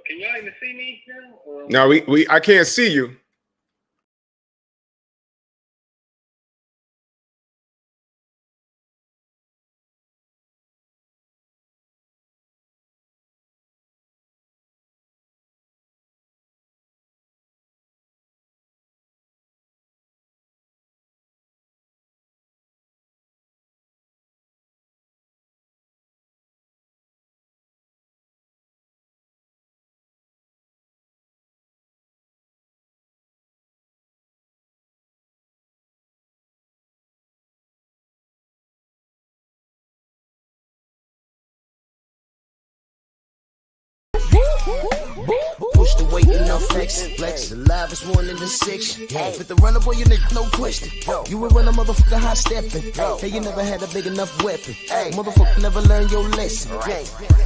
Can y'all even see me now? No, I can't see you. Push the weight in no flex. Flex alive is 1 in the 6. With the runner boy, you nigga, no question. You would run a motherfucker high stepping. Hey, you never had a big enough weapon. Motherfucker never learned your lesson.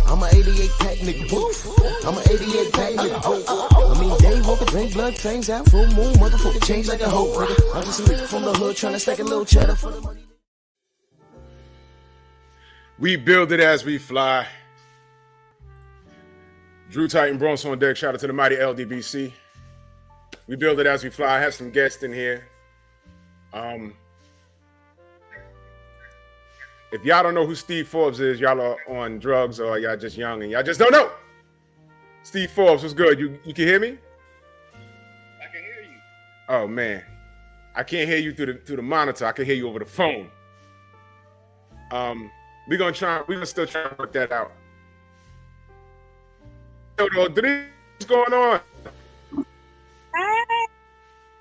I'm an 88 pack nigga. I'm an 88 pack nigga. I mean, day walker, drink blood, things out, full moon. Motherfucker change like a hoe, nigga. I'm just a nigga from the hood trying to stack a little cheddar for the money. We build it as we fly. Drew Titan Bronson on deck. Shout out to the mighty LDBC. We build it as we fly. I have some guests in here. If y'all don't know who Steve Forbes is, y'all are on drugs or y'all just young and y'all just don't know. Steve Forbes, what's good? You can hear me? I can hear you. Oh man, I can't hear you through the monitor. I can hear you over the phone. We're gonna still try to work that out. What's going on? Hi.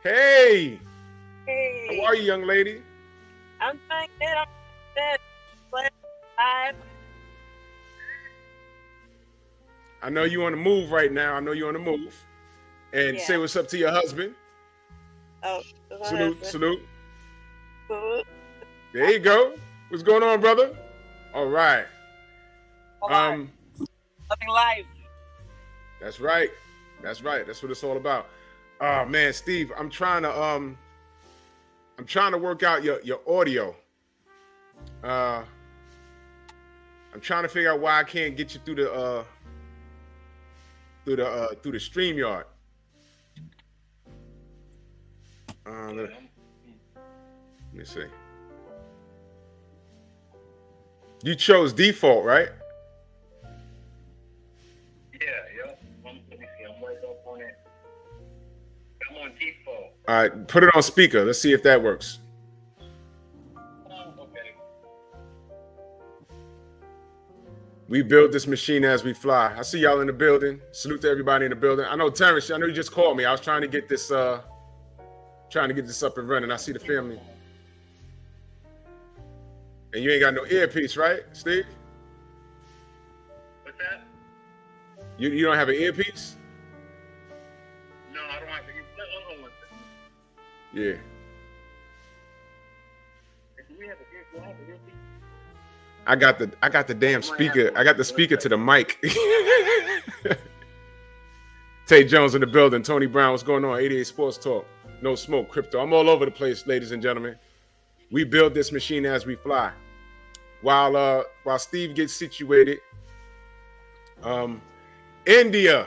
Hey. Hey. How are you, young lady? I'm doing good. I'm good. I know you on the move right now. And Yeah. Say what's up to your husband. Oh, Salute. Salute. There you go. What's going on, brother? All right. Loving life. That's right. That's what it's all about. Oh man, Steve, I'm trying to work out your audio. I'm trying to figure out why I can't get you through the StreamYard. Let me see. You chose default, right? Yeah. Let me see. I'm right up on it. I'm on default. All right, put it on speaker. Let's see if that works. Okay. We build this machine as we fly. I see y'all in the building. Salute to everybody in the building. I know Terrence. I know you just called me. I was trying to get this up and running. I see the family. And you ain't got no earpiece, right, Steve? What's that? You don't have an earpiece? No, I don't have to. Hold on one second. Yeah. Do we have a earpiece? I got the damn speaker. I got the speaker to the mic. Tay Jones in the building. Tony Brown, what's going on? 88 Sports Talk. No smoke, crypto. I'm all over the place, ladies and gentlemen. We build this machine as we fly. While Steve gets situated, Indeya,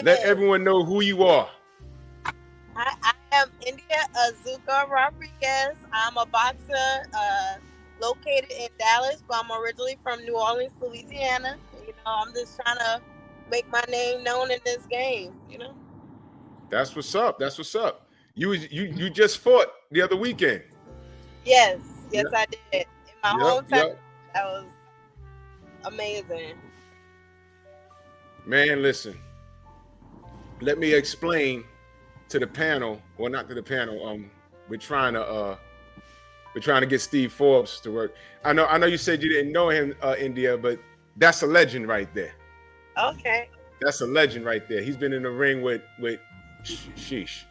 let everyone know who you are. I am Indeya Azuka Rodriguez. I'm a boxer located in Dallas, but I'm originally from New Orleans, Louisiana. You know, I'm just trying to make my name known in this game, you know? That's what's up. You just fought the other weekend. Yes, I did. In my hometown. Yep. That was amazing. Man, listen. Let me explain to the panel, well, not to the panel. We're trying to get Steve Forbes to work. I know you said you didn't know him, Indeya, but that's a legend right there. Okay. That's a legend right there. He's been in the ring with sheesh.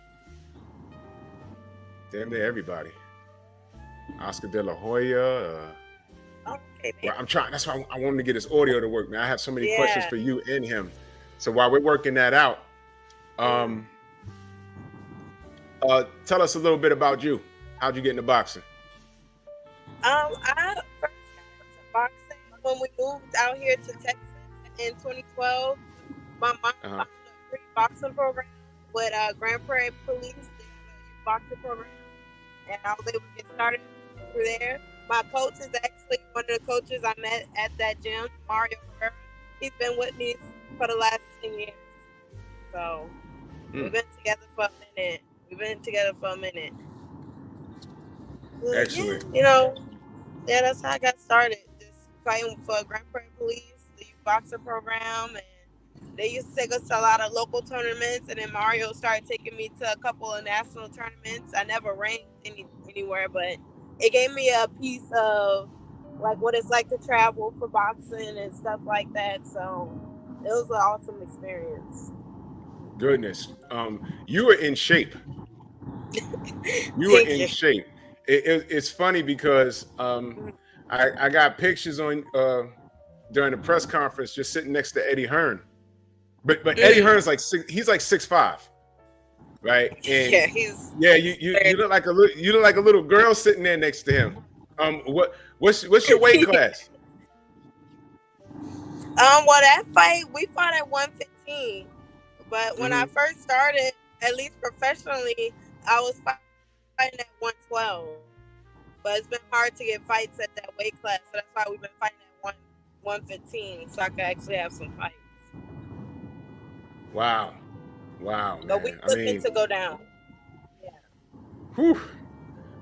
Damn near everybody. Oscar De La Hoya. Okay. Well, I'm trying. That's why I wanted to get his audio to work, man. I have so many questions for you and him. So while we're working that out, tell us a little bit about you. How'd you get into boxing? I first got into boxing when we moved out here to Texas in 2012. My mom Uh-huh. found a free boxing program with Grand Prairie Police. They have a youth boxing program, and I was able to get started through there. My coach is actually one of the coaches I met at that gym, Mario Herrera. He's been with me for the last 10 years. So we've been together for a minute. But Excellent. yeah, that's how I got started. Just fighting for Grand Prairie Police, the youth boxing program, and they used to take us to a lot of local tournaments. And then Mario started taking me to a couple of national tournaments. I never ranked anywhere, but it gave me a piece of like what it's like to travel for boxing and stuff like that. So it was an awesome experience. Goodness. You were in shape. You were Thank in you. shape. It's funny because I got pictures on during the press conference just sitting next to Eddie Hearn. But Eddie Hearn's like he's like 6'5", right? And you look like a little girl sitting there next to him. What's your weight class? Well, that fight we fought at 115, but when I first started, at least professionally, I was fighting at 112. But it's been hard to get fights at that weight class, so that's why we've been fighting at 115, so I could actually have some fights. Wow, But we looking to go down. Yeah. Whew.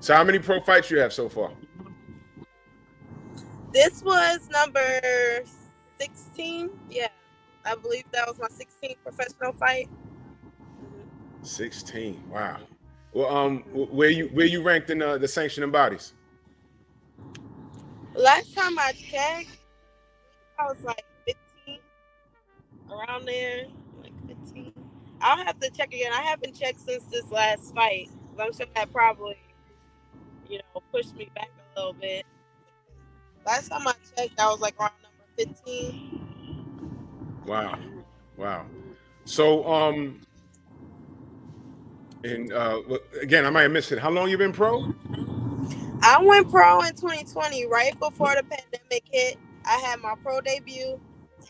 So how many pro fights you have so far? This was number 16. Yeah, I believe that was my 16th professional fight. 16. Wow. Well, where you ranked in the sanctioning bodies? Last time I checked, I was like 15, around there, like 15. I'll have to check again. I haven't checked since this last fight. I'm sure that probably, pushed me back a little bit. Last time I checked, I was like around number 15. Wow. So, and again, I might have missed it. How long you been pro? I went pro in 2020, right before the pandemic hit. I had my pro debut,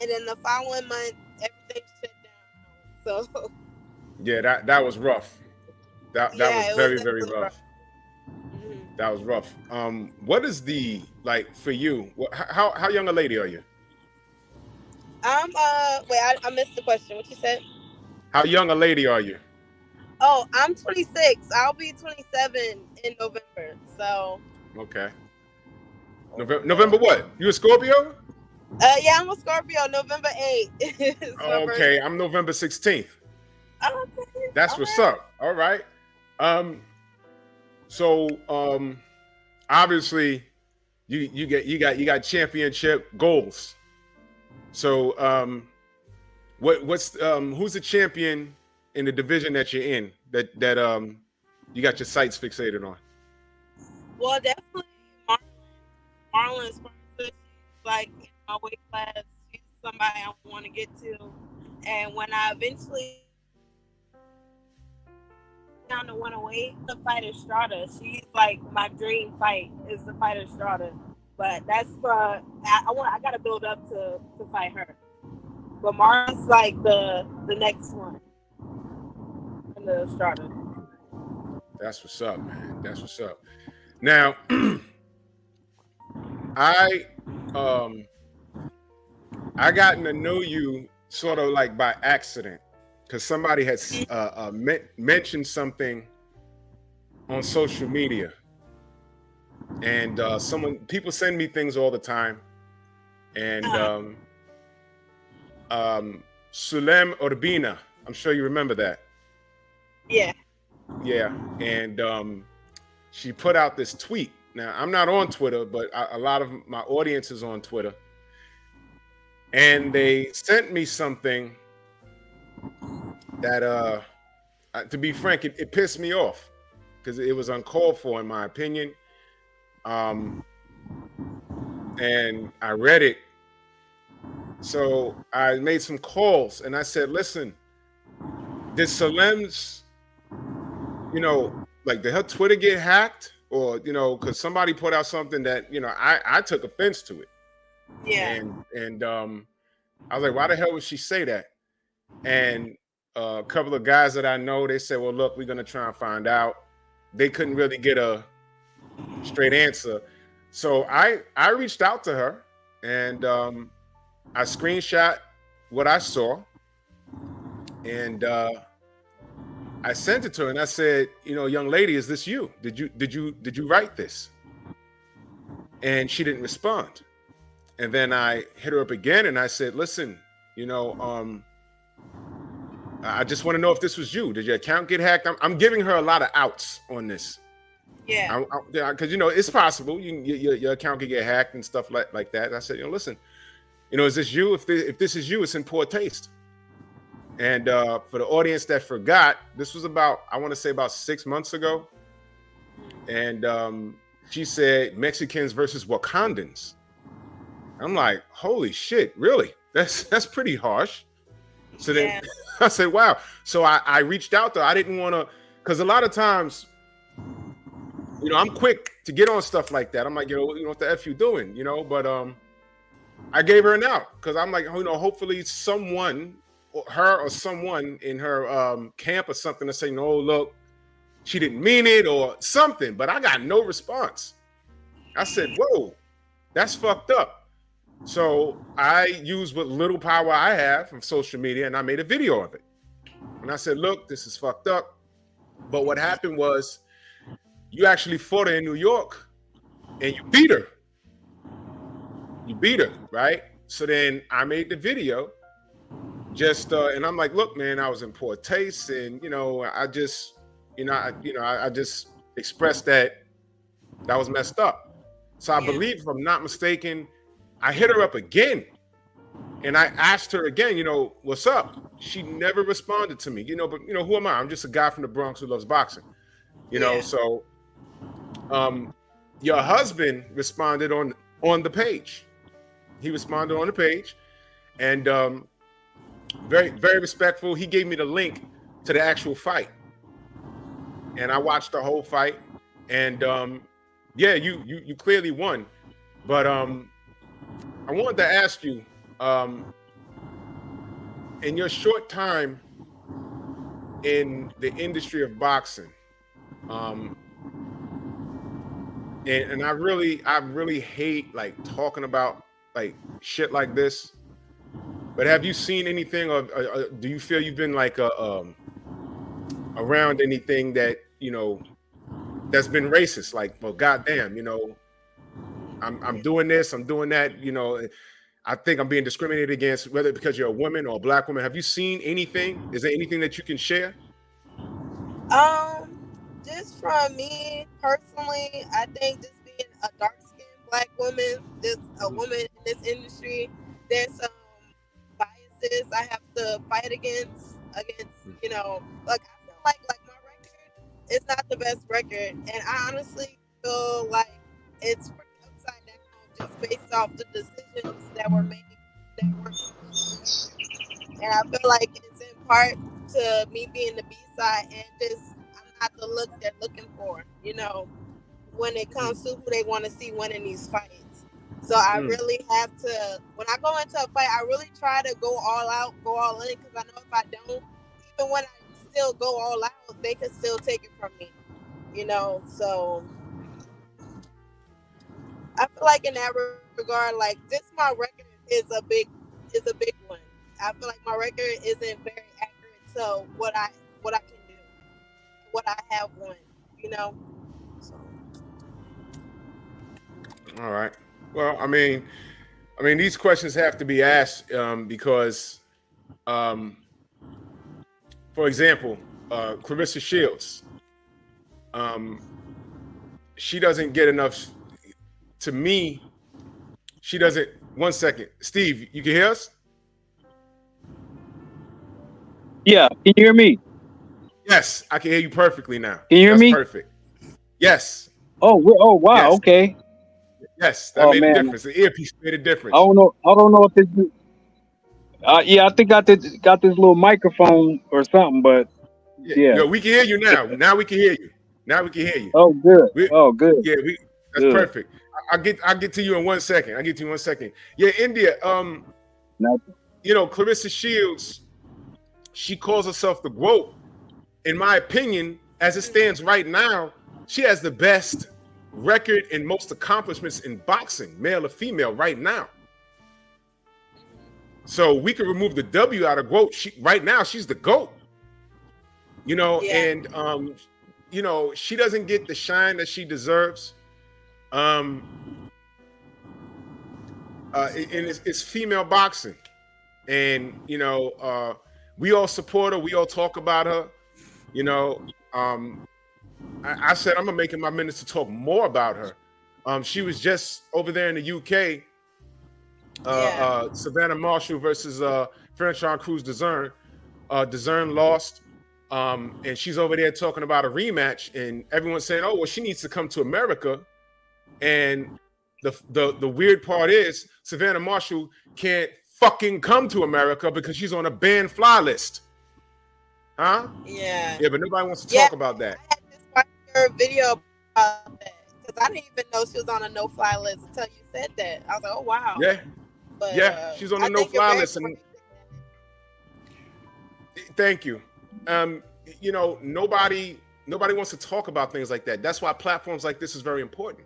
and then the following month, everything shut down. So yeah, that was rough. That was very, very rough. That was rough. What is the like for you? How young a lady are you? I missed the question. What you said? How young a lady are you? Oh, I'm 26. I'll be 27 in November. So. Okay. November what? You a Scorpio? Yeah, I'm a Scorpio. November 8th. Okay, I'm November 16th. Okay. That's what's up. All right. So obviously you got championship goals. So what's who's the champion in the division that you're in that you got your sights fixated on? Well, definitely Marlon's she's like in my weight class. She's somebody I want to get to. And when I eventually down to 108, the fight Estrada. She's like my dream fight is the fight Estrada. But that's I gotta build up to fight her. But Marlon's like the next one. In the Estrada. That's what's up, man. That's what's up. Now I gotten to know you sort of like by accident because somebody had mentioned something on social media, and people send me things all the time, and Sulem Urbina, I'm sure you remember that. Yeah, and she put out this tweet. Now, I'm not on Twitter, but a lot of my audience is on Twitter. And they sent me something that, to be frank, it pissed me off because it was uncalled for, in my opinion. And I read it. So I made some calls and I said, listen, did Salem's, like, did her Twitter get hacked? Or, because somebody put out something that, I took offense to it. Yeah. And I was like, why the hell would she say that? And a couple of guys that I know, they said, well, look, we're going to try and find out. They couldn't really get a straight answer. So I reached out to her, and I screenshot what I saw, and I sent it to her, and I said, you know, young lady, is this you? Did you write this? And she didn't respond. And then I hit her up again, and I said, listen, you know, I just want to know if this was you. Did your account get hacked? I'm giving her a lot of outs on this. Yeah. Because, you know, it's possible your account could get hacked and stuff like that. I said, you know, listen, you know, is this you? If this is you, it's in poor taste. And for the audience that forgot, this was about, I want to say about 6 months ago. And she said Mexicans versus Wakandans. I'm like, holy shit, really? That's pretty harsh. So then I said, wow. So I reached out to her. I didn't want to, because a lot of times, you know, I'm quick to get on stuff like that. I'm like, you know what the F you doing, you know? But I gave her an out because I'm like, you know, hopefully someone, her or someone in her camp or something to say, no, look, she didn't mean it or something. But I got no response. I said, whoa, that's fucked up. So I used what little power I have from social media, and I made a video of it. And I said, look, this is fucked up. But what happened was you actually fought her in New York and you beat her. You beat her, right? So then I made the video just, and I'm like, look, man, I was in poor taste. And, you know, I just expressed that was messed up. So I believe, if I'm not mistaken, I hit her up again, and I asked her again, you know, what's up? She never responded to me, you know, but, you know, who am I? I'm just a guy from the Bronx who loves boxing, you know? So your husband responded on the page. He responded on the page, and very, very respectful. He gave me the link to the actual fight, and I watched the whole fight, and yeah, you clearly won. But I wanted to ask you, in your short time in the industry of boxing, and I really hate like talking about like shit like this, but have you seen anything, or do you feel you've been like around anything that, you know, that's been racist? Like, well, goddamn, you know, I'm doing this, I'm doing that, you know, I think I'm being discriminated against, whether because you're a woman or a black woman. Have you seen anything? Is there anything that you can share? Just from me personally, I think just being a dark-skinned black woman, just a woman in this industry, there's some biases I have to fight against, you know, like I feel like my record is not the best record, and I honestly feel like it's pretty upside down just based off the decisions that were made. And I feel like it's in part to me being the B-side, and just I'm not the look they're looking for, you know, when it comes to who they want to see winning these fights. So I really have to, when I go into a fight, I really try to go all out, go all in, because I know if I don't, even when I still go all out, they can still take it from me, you know. So I feel like in that regard, like this, my record is a big one. I feel like my record isn't very accurate to what I can do, what I have won, you know. So. All right. Well, I mean, these questions have to be asked because, for example, Clarissa Shields, she doesn't get enough. To me, she doesn't. One second, Steve, you can hear us? Yeah, can you hear me? Yes, I can hear you perfectly now. Can you hear me? Perfect. Yes. Oh, wow. Yes. Okay. Yes, that made a difference. The earpiece made a difference. I don't know if this. Yeah, I think I got this little microphone or something, but yeah. We can hear you now. Now we can hear you. Oh, good. Good. Yeah, that's perfect. I'll get to you in 1 second. Yeah, Indeya. You know, Clarissa Shields, she calls herself the GOAT. In my opinion, as it stands right now, she has the best record and most accomplishments in boxing, male or female, right now. So we can remove the W out of GOAT. Right now, she's the GOAT. You know, and you know, she doesn't get the shine that she deserves. And it's female boxing, and you know, we all support her. We all talk about her. You know, I said I'm gonna make it my minutes to talk more about her. She was just over there in the UK. Savannah Marshall versus Franchon Cruz-Dezurn. Dezurn lost, and she's over there talking about a rematch, and everyone's saying, "Oh, well, she needs to come to America." And the weird part is Savannah Marshall can't fucking come to America because she's on a banned fly list. Huh? Yeah. Yeah, but nobody wants to talk about that. I had this watch video about that because I didn't even know she was on a no-fly list until you said that. I was like, oh wow. Yeah. But, yeah, she's on a no-fly list. And thank you. You know, nobody wants to talk about things like that. That's why platforms like this is very important.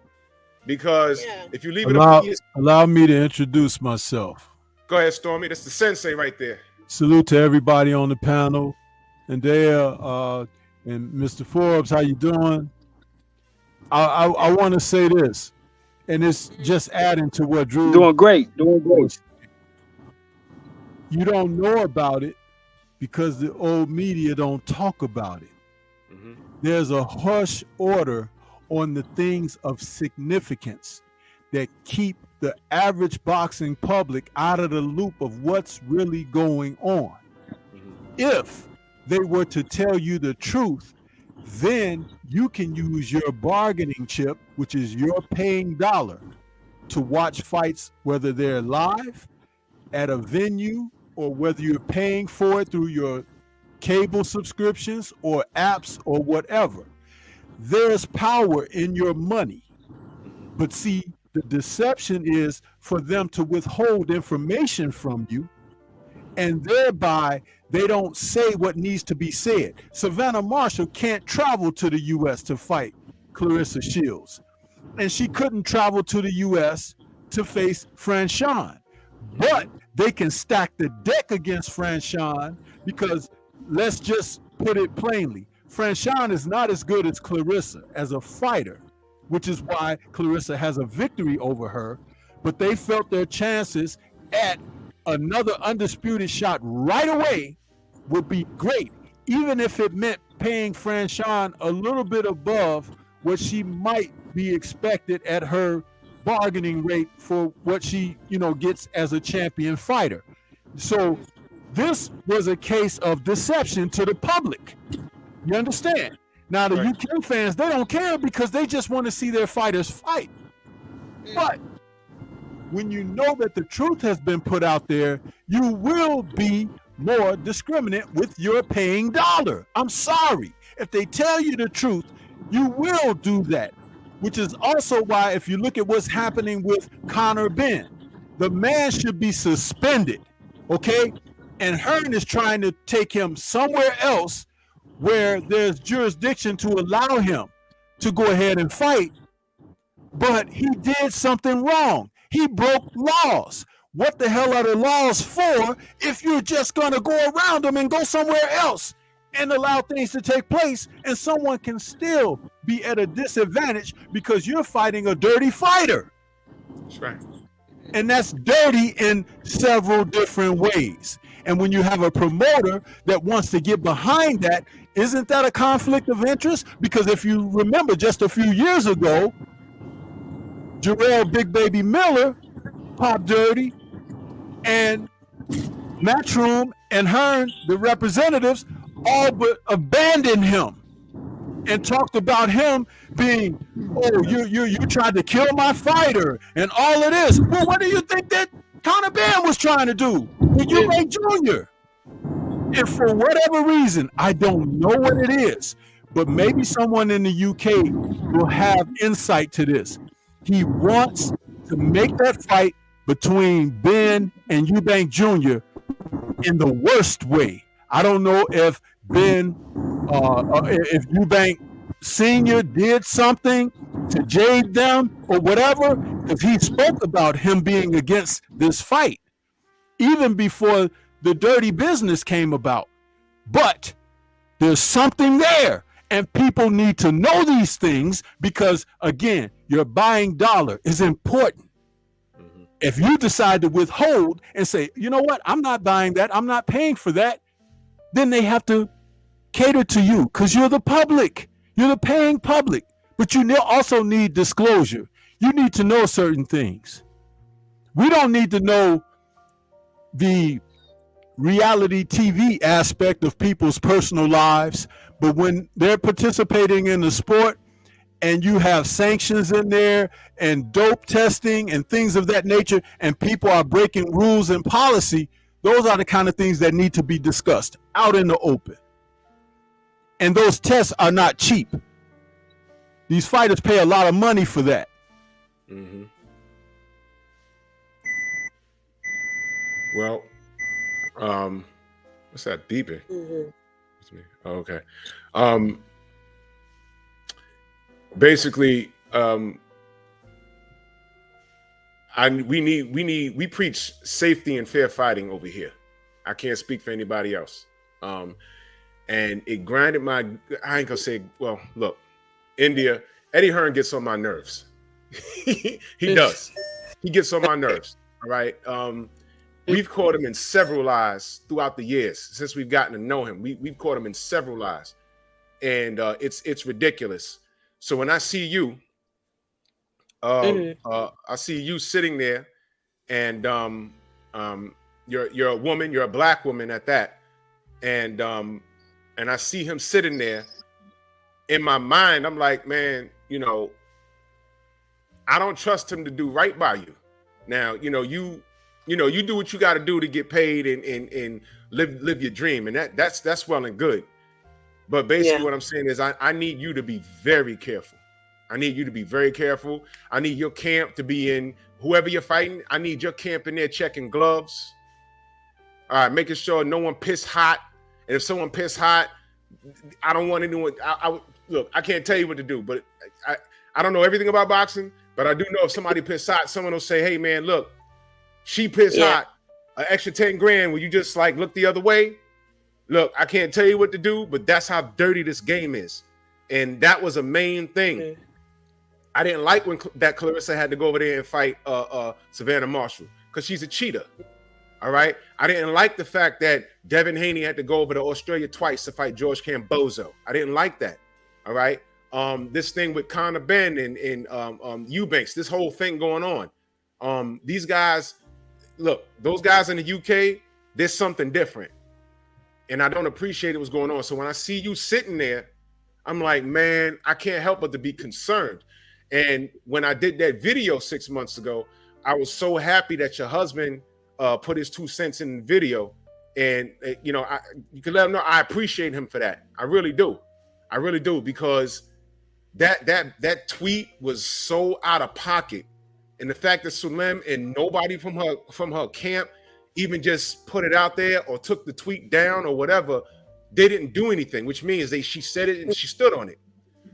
Because if you leave it up to allow me to introduce myself. Go ahead, Stormy. That's the sensei right there. Salute to everybody on the panel. Indeya and Mr. Forbes, how you doing? I want to say this, and it's just adding to what Drew. Doing great. You don't know about it because the old media don't talk about it. Mm-hmm. There's a hush order on the things of significance that keep the average boxing public out of the loop of what's really going on. Mm-hmm. If they were to tell you the truth, then you can use your bargaining chip, which is your paying dollar, to watch fights, whether they're live at a venue or whether you're paying for it through your cable subscriptions or apps or whatever. There's power in your money. But see, the deception is for them to withhold information from you, and thereby they don't say what needs to be said. Savannah Marshall can't travel to the U.S. to fight Clarissa Shields, and she couldn't travel to the U.S. to face Franchon. But they can stack the deck against Franchon because, let's just put it plainly, Franchon is not as good as Clarissa as a fighter, which is why Clarissa has a victory over her. But they felt their chances at another undisputed shot right away would be great, even if it meant paying Franchon a little bit above what she might be expected at her bargaining rate for what she, gets as a champion fighter. So this was a case of deception to the public. You understand? Now, the UK fans, they don't care because they just want to see their fighters fight. But when you know that the truth has been put out there, you will be more discriminate with your paying dollar. I'm sorry. If they tell you the truth, you will do that, which is also why if you look at what's happening with Conor Benn, the man should be suspended, okay? And Hearn is trying to take him somewhere else where there's jurisdiction to allow him to go ahead and fight, but he did something wrong. He broke laws. What the hell are the laws for if you're just going to go around them and go somewhere else and allow things to take place, and someone can still be at a disadvantage because you're fighting a dirty fighter? That's right. And that's dirty in several different ways. And when you have a promoter that wants to get behind that, isn't that a conflict of interest? Because if you remember just a few years ago, Jarrell Big Baby Miller popped dirty, and Matchroom and Hearn, the representatives, all but abandoned him and talked about him being, oh, you tried to kill my fighter and all of this. Well, what do you think that Conor Benn was trying to do with Eubank Jr.? And for whatever reason, I don't know what it is, but maybe someone in the UK will have insight to this. He wants to make that fight between Ben and Eubank Jr. in the worst way. I don't know if if Eubank Senior did something to jade them or whatever, because he spoke about him being against this fight even before the dirty business came about. But there's something there, and people need to know these things because, again, your buying dollar is important. If you decide to withhold and say, you know what, I'm not buying that, I'm not paying for that, then they have to cater to you because you're the public. You're the paying public. But you also need disclosure. You need to know certain things. We don't need to know the reality TV aspect of people's personal lives, but when they're participating in the sport and you have sanctions in there and dope testing and things of that nature, and people are breaking rules and policy, those are the kind of things that need to be discussed out in the open. And those tests are not cheap. These fighters pay a lot of money for that. Mm-hmm. Well, what's that beeping? Mm-hmm. It's me. Oh, okay. Basically, we preach safety and fair fighting over here. I can't speak for anybody else. And it grinded I ain't gonna say, well, look, Indeya, Eddie Hearn gets on my nerves. He does. He gets on my nerves. All right. We've caught him in several lies throughout the years since we've gotten to know him. We've caught him in several lies, and it's ridiculous. So when I see you, I see you sitting there, and you're a woman, you're a black woman at that, and I see him sitting there. In my mind, I'm like, man, you know, I don't trust him to do right by you. Now, you do what you got to do to get paid and live your dream, and that's well and good. But basically, what I'm saying is, I need you to be very careful. I need you to be very careful. I need your camp to be in whoever you're fighting. I need your camp in there checking gloves. All right, making sure no one piss hot. And if someone piss hot, I don't want anyone. Look, I can't tell you what to do, but I don't know everything about boxing. But I do know if somebody piss hot, someone will say, "Hey, man, look, she pissed hot. An extra 10 grand. Will you just like look the other way?" Look, I can't tell you what to do, but that's how dirty this game is. And that was a main thing. I didn't like when that Clarissa had to go over there and fight Savannah Marshall because she's a cheater. All right. I didn't like the fact that Devin Haney had to go over to Australia twice to fight George Cambozo. I didn't like that. All right. This thing with Conor Benn and Eubanks, this whole thing going on. These guys, look, those guys in the UK, there's something different. And I don't appreciate what's going on. So when I see you sitting there, I'm like, man, I can't help but to be concerned. And when I did that video 6 months ago, I was so happy that your husband put his 2 cents in the video. And, you can let him know I appreciate him for that. I really do. I really do, because that tweet was so out of pocket. And the fact that Sulem and nobody from her camp even just put it out there or took the tweet down or whatever, they didn't do anything, which means she said it and she stood on it.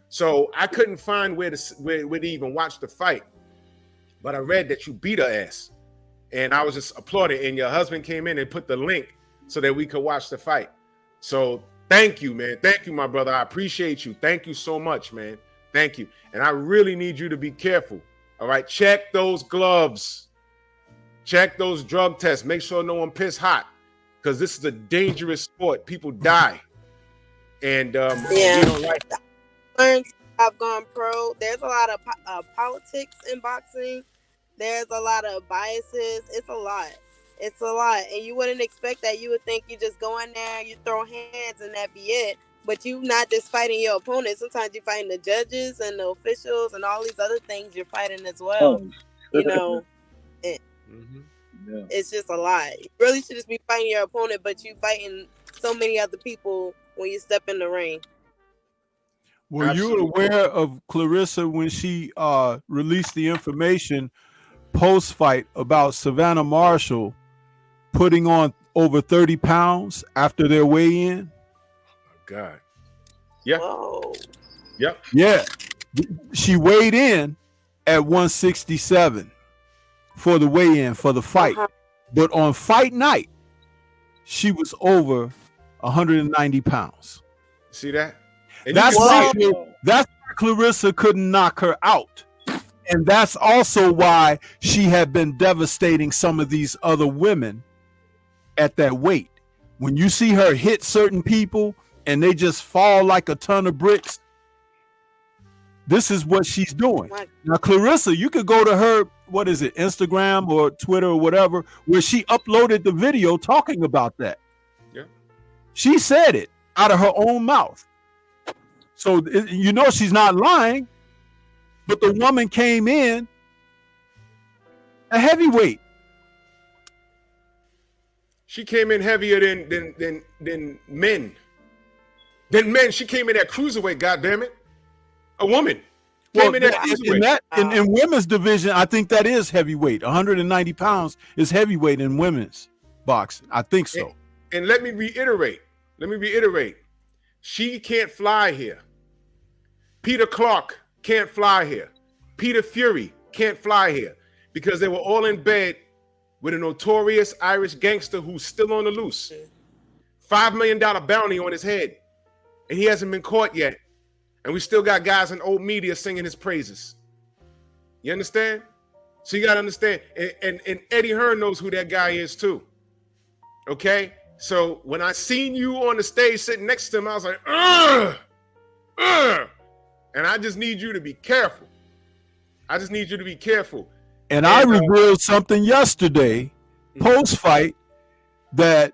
So I couldn't find where to even watch the fight, but I read that you beat her ass, and I was just applauding. And your husband came in and put the link so that we could watch the fight. So thank you, man. Thank you, my brother. I appreciate you. Thank you so much, man. Thank you. And I really need you to be careful. All right, check those gloves. Check those drug tests. Make sure no one piss hot, because this is a dangerous sport. People die, and we don't like that. I've gone pro. There's a lot of politics in boxing. There's a lot of biases. It's a lot. It's a lot. And you wouldn't expect that. You would think you just go in there, you throw hands, and that be it. But you not just fighting your opponent. Sometimes you're fighting the judges and the officials and all these other things you're fighting as well. It's just a lot. You really should just be fighting your opponent, but you fighting so many other people when you step in the ring. Were you aware of Clarissa when she released the information post-fight about Savannah Marshall putting on over 30 pounds after their weigh-in. God. Yeah. Whoa. Yep. Yeah. She weighed in at 167 for the weigh-in for the fight. But on fight night, she was over 190 pounds. See that? And that's why it. Clarissa couldn't knock her out. And that's also why she had been devastating some of these other women at that weight. When you see her hit certain people and they just fall like a ton of bricks, this is what she's doing. Now, Clarissa, you could go to her, what is it, Instagram or Twitter or whatever, where she uploaded the video talking about that. Yeah. She said it out of her own mouth. So, you know, she's not lying, but the woman came in a heavyweight. She came in heavier than men. Than men. She came in at cruiserweight, goddammit. A woman came in at cruiserweight. In women's division, I think that is heavyweight. 190 pounds is heavyweight in women's boxing. I think so. And let me reiterate. She can't fly here. Peter Clark can't fly here. Peter Fury can't fly here because they were all in bed with a notorious Irish gangster who's still on the loose. $5 million bounty on his head. And he hasn't been caught yet. And we still got guys in old media singing his praises. You understand? So you got to understand. And Eddie Hearn knows who that guy is too. Okay? So when I seen you on the stage sitting next to him, I was like, ugh. And I just need you to be careful. And I revealed something yesterday, post-fight, that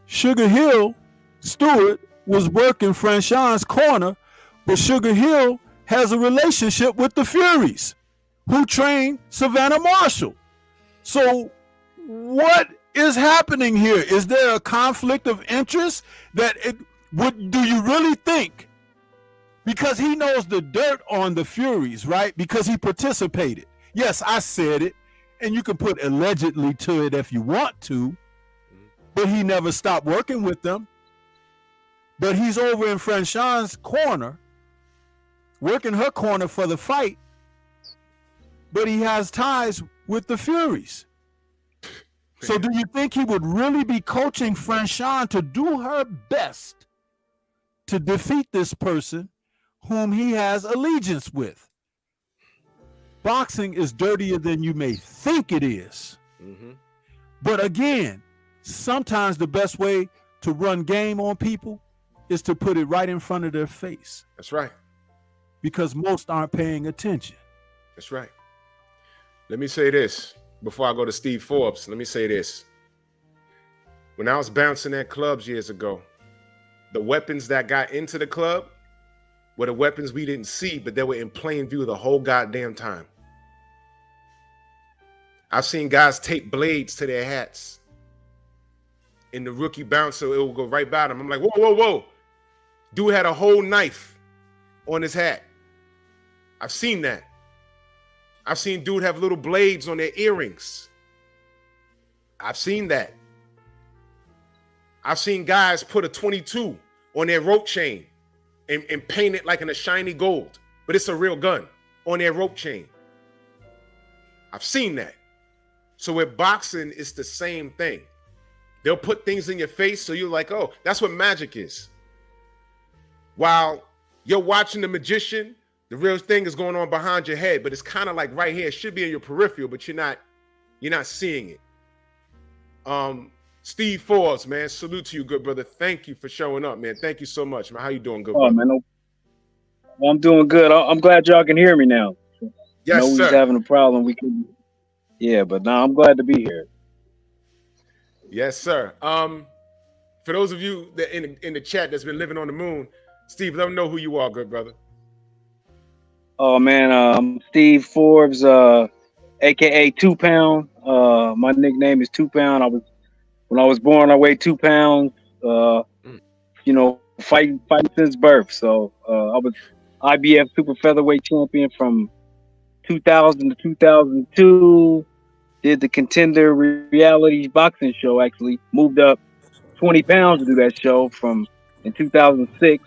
Sugar Hill Stewart was working Franchon's corner, but Sugar Hill has a relationship with the Furies, who trained Savannah Marshall. So what is happening here? Is there a conflict of interest? Do you really think? Because he knows the dirt on the Furies, right? Because he participated. Yes, I said it, and you can put allegedly to it if you want to, but he never stopped working with them. But he's over in Franchon's corner, working her corner for the fight, but he has ties with the Furies. So do you think he would really be coaching Franchon to do her best to defeat this person whom he has allegiance with? Boxing is dirtier than you may think it is. Mm-hmm. But again, sometimes the best way to run game on people is to put it right in front of their face. That's right. Because most aren't paying attention. That's right. Let me say this before I go to Steve Forbes. Let me say this. When I was bouncing at clubs years ago, the weapons that got into the club were the weapons we didn't see, but they were in plain view the whole goddamn time. I've seen guys tape blades to their hats. In the rookie bouncer, it will go right by them. I'm like, whoa, whoa, whoa. Dude had a whole knife on his hat. I've seen that. I've seen dude have little blades on their earrings. I've seen that. I've seen guys put a 22 on their rope chain and paint it like in a shiny gold, but it's a real gun on their rope chain. I've seen that. So with boxing, it's the same thing. They'll put things in your face so you're like, oh, that's what magic is. While you're watching the magician, the real thing is going on behind your head, but it's kind of like right here. It should be in your peripheral, but you're not seeing it. Steve Forbes, man, salute to you, good brother. Thank you for showing up, man. Thank you so much, man. How you doing, good brother? Man, I'm doing good. I'm glad y'all can hear me now. Yes, we sir. was having a problem. But now I'm glad to be here. Yes, sir. For those of you that in the chat that's been living on the moon, Steve, let them know who you are, good brother. Oh man, I'm Steve Forbes, aka 2 Pound. My nickname is 2 Pound. When I was born, I weighed 2 pounds. Fighting since birth. So I was IBF super featherweight champion from 2000 to 2002. did the Contender reality boxing show. Actually, moved up 20 pounds to do that show from in 2006.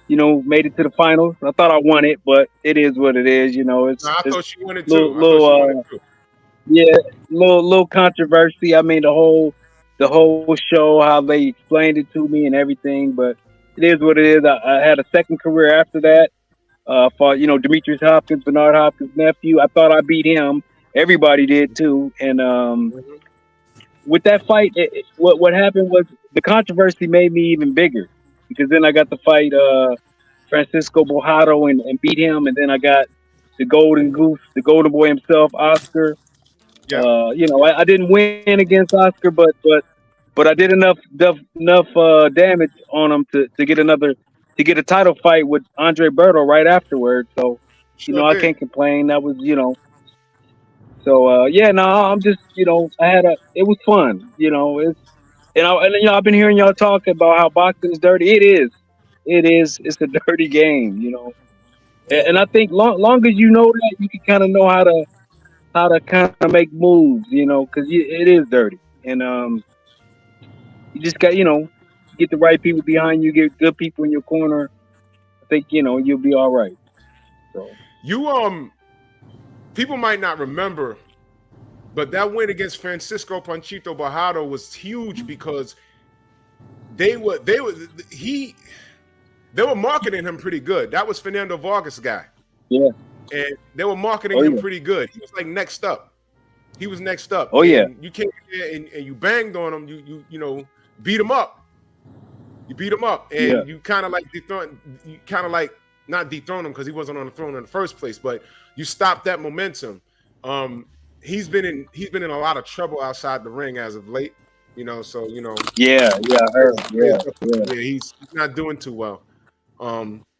Made it to the finals. I thought I won it, but it is what it is. No, I It's thought she wanted little, too. I thought she wanted little, too. yeah, little controversy. I mean, the whole show, how they explained it to me and everything, but it is what it is. I had a second career after that. Fought, Demetrius Hopkins, Bernard Hopkins' nephew. I thought I beat him. Everybody did too. And with that fight, what happened was the controversy made me even bigger because then I got to fight Francisco Bojado and beat him, and then I got the Golden Goose, the Golden Boy himself, Oscar. Yeah. I didn't win against Oscar, but I did enough damage on him to get a title fight with Andre Berto right afterwards. So, I did. can't complain. That was, So I'm just, it was fun. I've been hearing y'all talk about how boxing is dirty. It's a dirty game. And I think long as you know that, you can kind of know how to kind of make moves. Because it is dirty, and you just got get the right people behind you, get good people in your corner. I think you'll be all right. So you people might not remember, but that win against Francisco Panchito Bojado was huge because they were marketing him pretty good. That was Fernando Vargas' guy. Yeah. And they were marketing him pretty good. He was like next up. He was next up. Oh, yeah. You came there and you banged on him. You beat him up. You beat him up, and you kind of like not dethrone him because he wasn't on the throne in the first place, but you stopped that momentum. He's been in a lot of trouble outside the ring as of late. So Yeah, I heard. Yeah, he's not doing too well.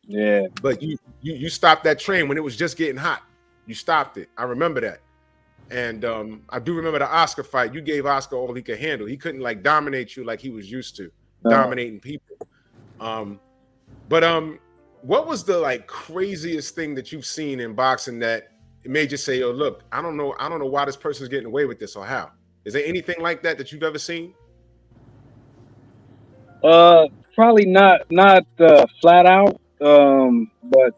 Yeah. But you stopped that train when it was just getting hot. You stopped it. I remember that. And I do remember the Oscar fight. You gave Oscar all he could handle. He couldn't like dominate you like he was used to, dominating people. But what was the like craziest thing that you've seen in boxing that made you say, "Oh, look, I don't know why this person's getting away with this or how"? Is there anything like that you've ever seen? Probably not flat out. But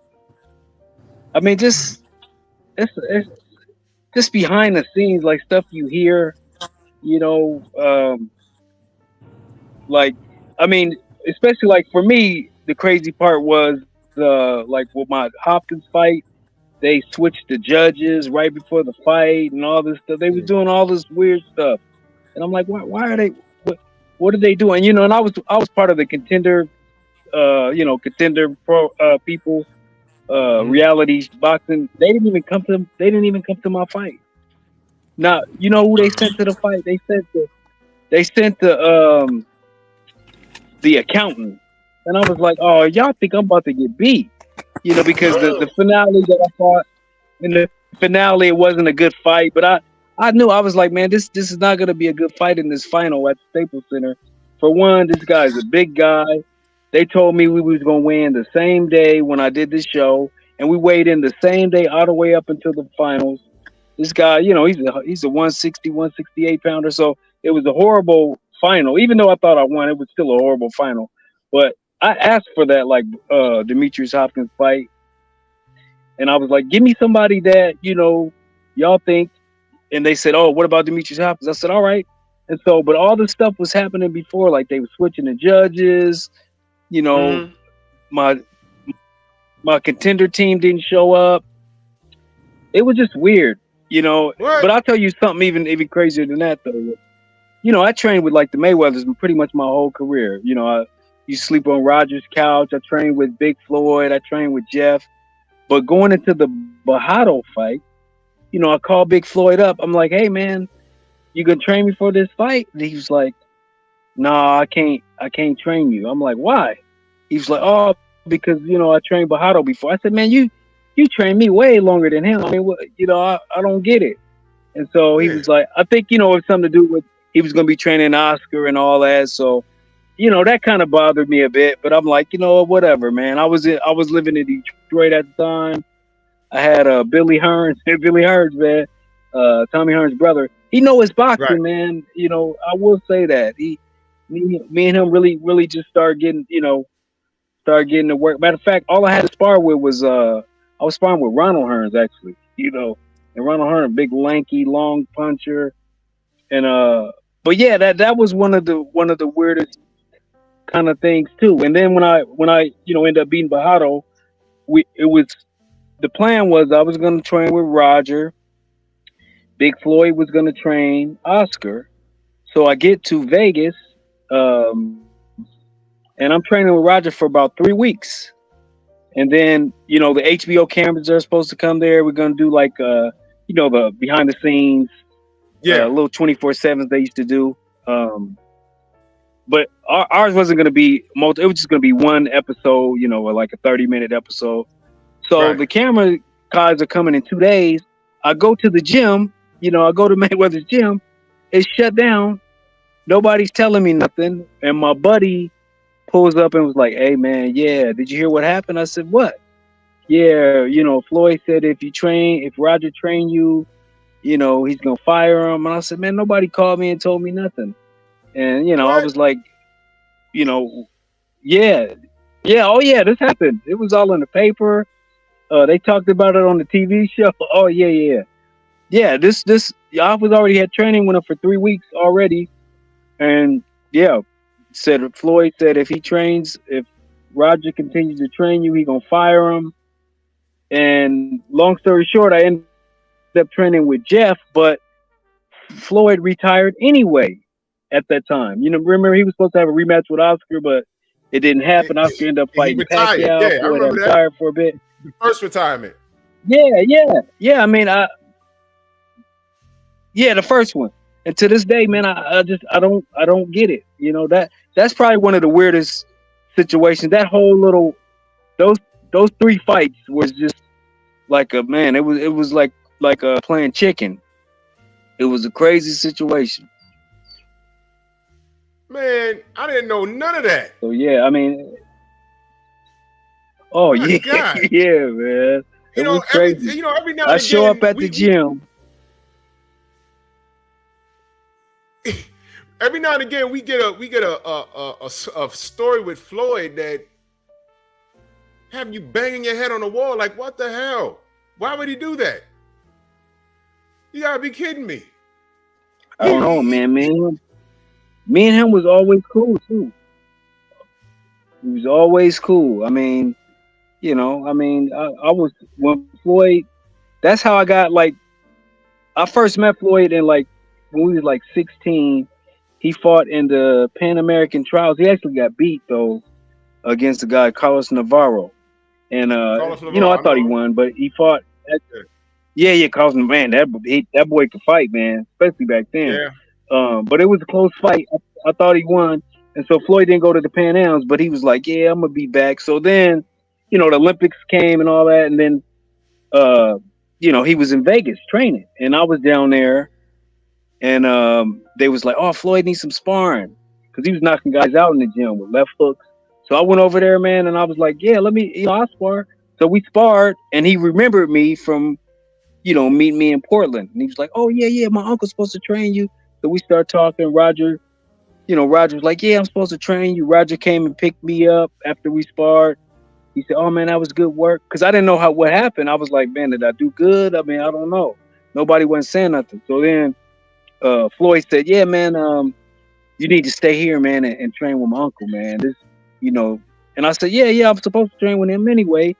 I mean, it's just behind the scenes, like stuff you hear, like, I mean, especially like for me, the crazy part was like with my Hopkins fight, they switched the judges right before the fight and all this stuff. They was doing all this weird stuff, and I'm like, why are they? What are they doing? And I was part of the Contender, Contender pro people, reality boxing. They didn't even come to my fight. Now, you know who they sent to the fight? They sent the accountant, and I was like, oh, y'all think I'm about to get beat? Because the finale that I fought in the finale, it wasn't a good fight, but I knew. I was like, man, this is not going to be a good fight in this final at the Staples Center. For one, this guy's a big guy. They told me we was going to win the same day when I did this show, and we weighed in the same day all the way up until the finals. This guy, he's a 160, 168 pounder, so it was a horrible final. Even though I thought I won, it was still a horrible final. But I asked for that, like, Demetrius Hopkins fight, and I was like, give me somebody that, y'all think. And they said, oh, what about Demetrius Hopkins? I said, all right. And so, but all this stuff was happening before, like they were switching the judges, my Contender team didn't show up. It was just weird, What? But I'll tell you something even crazier than that, though. I trained with like the Mayweathers pretty much my whole career. I used to sleep on Roger's couch. I trained with Big Floyd. I trained with Jeff. But going into the Bojado fight, I called Big Floyd up. I'm like, hey, man, you gonna train me for this fight? And he was like, no, I can't train you. I'm like, why? He was like, oh, because, I trained Bojado before. I said, man, you trained me way longer than him. I mean, I don't get it. And so he was like, I think, it was something to do with he was going to be training Oscar and all that. So, that kind of bothered me a bit. But I'm like, whatever, man. I was living in Detroit at the time. I had Billy Hearns, man. Tommy Hearn's brother. He know his Right. boxing, man. You know, I will say that me and him really just started getting, started getting to work. Matter of fact, all I had to spar with was I was sparring with Ronald Hearns actually, and Ronald Hearns, big lanky long puncher, and but yeah, that was one of the weirdest kind of things too. And then when I ended up beating Bajado, it was the plan was I was going to train with Roger. Big Floyd was going to train Oscar. So I get to Vegas, and I'm training with Roger for about 3 weeks. And then, the HBO cameras are supposed to come there. We're going to do like, the behind the scenes, little 24/7s they used to do. But ours wasn't going to be it was just going to be one episode, or like a 30-minute episode. So the camera guys are coming in 2 days. I go to the gym, I go to Mayweather's gym. It's shut down. Nobody's telling me nothing. And my buddy pulls up and was like, "Hey man, yeah, did you hear what happened?" I said, "What?" "Yeah, Floyd said if Roger train you, he's gonna fire him." And I said, "Man, nobody called me and told me nothing." And I was like, yeah, oh yeah, this happened. It was all in the paper. They talked about it on the TV show. Oh yeah. This I was already had training with him for 3 weeks already, and Floyd said if Roger continues to train you, he gonna fire him. And long story short, I ended up training with Jeff, but Floyd retired anyway at that time. Remember he was supposed to have a rematch with Oscar, but it didn't happen. Oscar ended up fighting Pacquiao. Yeah, I remember that. Retired for a bit. The first retirement. Yeah. I mean, the first one. And to this day, man, I don't get it. That's probably one of the weirdest situations. That whole little those 3 fights was just like it was like playing chicken. It was a crazy situation. Man, I didn't know none of that. So yeah, I mean, oh my God. Yeah, man. It was crazy. Every now and I again, show up at the gym. Every now and again, we get a story with Floyd that have you banging your head on the wall like, what the hell? Why would he do that? You gotta be kidding me. I don't know, man. Me and him was always cool too. He was always cool. I mean, I was when Floyd. That's how I got I first met Floyd in when we was 16. He fought in the Pan American trials. He actually got beat though against the guy Carlos Navarro, and I thought he won, but he fought. Carlos, man, that boy could fight, man, especially back then. Yeah. But it was a close fight. I thought he won, and so Floyd didn't go to the Pan Ams, but he was like, "Yeah, I'm gonna be back." So then, the Olympics came and all that, and then, he was in Vegas training, and I was down there. And they was like, "Oh, Floyd needs some sparring," because he was knocking guys out in the gym with left hooks. So I went over there, man, and I was like, "Yeah, let me, I'll spar." So we sparred, and he remembered me from, meeting me in Portland. And he was like, "Oh yeah, my uncle's supposed to train you." So we started talking. Roger was like, "Yeah, I'm supposed to train you." Roger came and picked me up after we sparred. He said, "Oh man, that was good work," because I didn't know what happened. I was like, "Man, did I do good?" I mean, I don't know. Nobody wasn't saying nothing. So then. Floyd said, "Yeah, man, you need to stay here, man, and train with my uncle, man. This, And I said, "Yeah, I'm supposed to train with him anyway."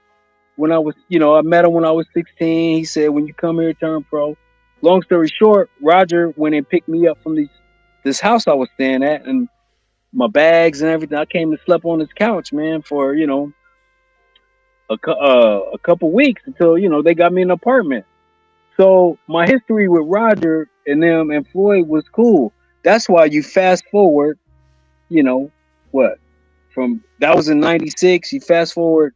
When I was, I met him when I was 16. He said, "When you come here, turn pro." Long story short, Roger went and picked me up from this house I was staying at, and my bags and everything. I came and slept on his couch, man, for a couple weeks until they got me an apartment. So my history with Roger and them and Floyd was cool. That's why you fast forward, from that was in 96, you fast forward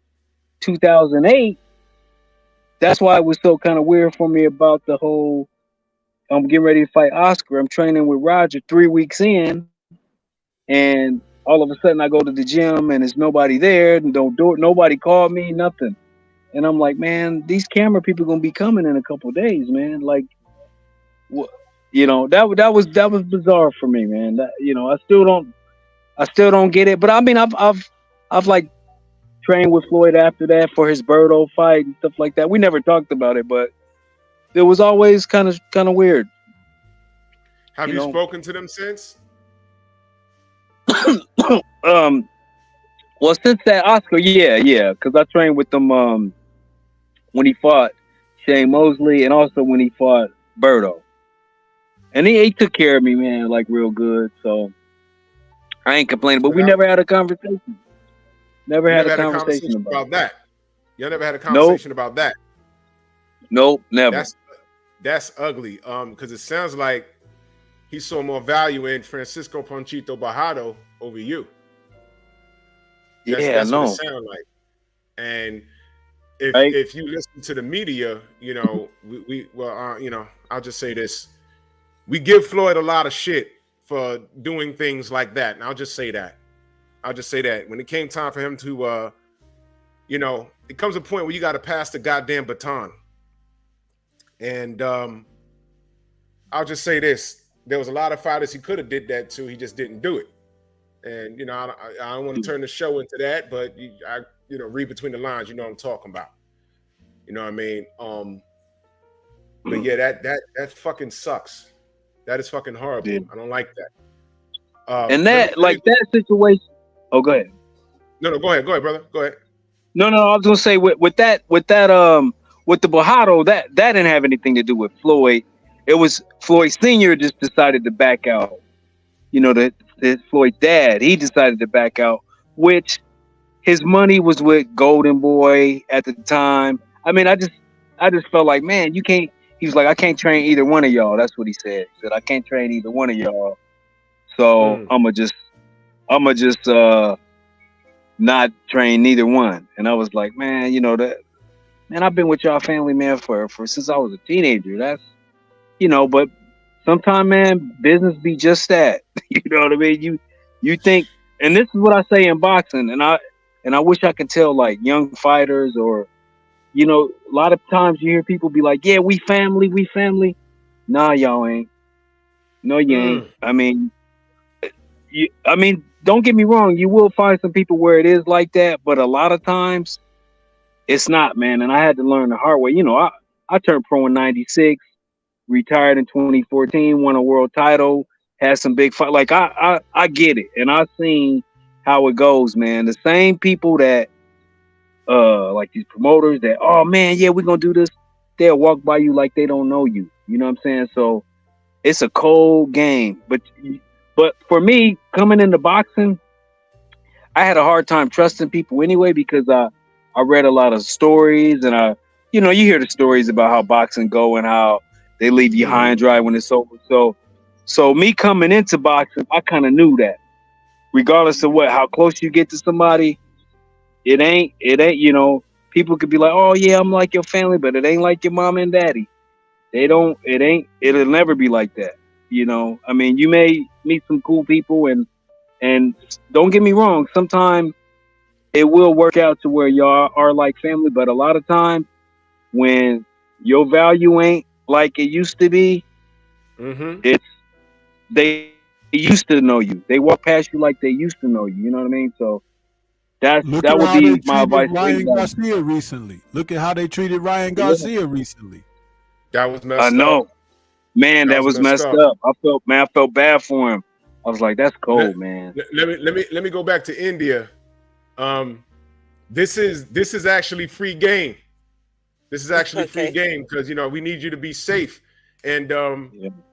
2008. That's why it was so kind of weird for me about the whole, I'm getting ready to fight Oscar. I'm training with Roger 3 weeks in, and all of a sudden I go to the gym and there's nobody there, and nobody called me, nothing. And I'm like, man, these camera people are gonna be coming in a couple of days, man. You know, that was bizarre for me, man. That, you know, I still don't get it. But I mean, I've like trained with Floyd after that for his Birdo fight and stuff like that. We never talked about it, but it was always kind of weird. Have you spoken to them since? Well, since that Oscar, yeah, because I trained with them when he fought Shane Mosley and also when he fought Birdo. And he took care of me, man, like real good. So I ain't complaining, but we never had a conversation. Never had a conversation about that. Y'all never had a conversation about that. Nope, never. That's ugly. Because it sounds like he saw more value in Francisco Panchito Bajado over you. That's what it sounds like. And if you listen to the media, you know, you know, I'll just say this: we give Floyd a lot of shit for doing things like that, and I'll just say that. When it came time for him to, you know, it comes a point where you got to pass the goddamn baton. And I'll just say this: there was a lot of fighters he could have did that to. He just didn't do it. And you know, I don't want to turn the show into that, but I read between the lines. You know what I'm talking about. You know what I mean? But yeah, that fucking sucks. That is fucking horrible. Yeah. I don't like that. And that that situation. Oh, go ahead. No, go ahead, brother. Go ahead. No, I was gonna say with the Bajado, that didn't have anything to do with Floyd. It was Floyd Sr. just decided to back out. You know, that Floyd's dad, he decided to back out, which his money was with Golden Boy at the time. I mean, I just felt like, man, you can't. He was like, I can't train either one of y'all. That's what he said. He said, I can't train either one of y'all. So I'ma just not train neither one. And I was like, man, you know that, man, I've been with y'all family, man, for since I was a teenager. That's, you know, but sometimes, man, business be just that. You know what I mean? You think, and this is what I say in boxing, and I wish I could tell like young fighters, or, you know, a lot of times you hear people be like, yeah, we family. Nah, y'all ain't. No, you ain't. I mean, don't get me wrong. You will find some people where it is like that, but a lot of times it's not, man. And I had to learn the hard way. You know, I turned pro in '96, retired in 2014, won a world title, had some big fight. Like I get it, and I've seen how it goes, man. The same people that like these promoters that, oh man, yeah, we're gonna do this, they'll walk by you like they don't know you. You know what I'm saying? So it's a cold game. But for me, coming into boxing, I had a hard time trusting people anyway, because I read a lot of stories, and you hear the stories about how boxing go and how they leave you high and dry when it's over. So me coming into boxing, I kind of knew that regardless of how close you get to somebody, it ain't, you know, people could be like, oh yeah, I'm like your family, but it ain't like your mom and daddy. It'll never be like that. You know, I mean, you may meet some cool people, and don't get me wrong, sometimes it will work out to where y'all are like family, but a lot of times when your value ain't like it used to be, it's, they used to know you. They walk past you like they used to know you. You know what I mean? So that would be my advice. Ryan Garcia recently. Look at how they treated Ryan Garcia recently. That was messed up. I know. Man, that was messed up. I felt bad for him. I was like, that's cold, man. Let me go back to India. This is actually free game. This is actually free game, because you know we need you to be safe. And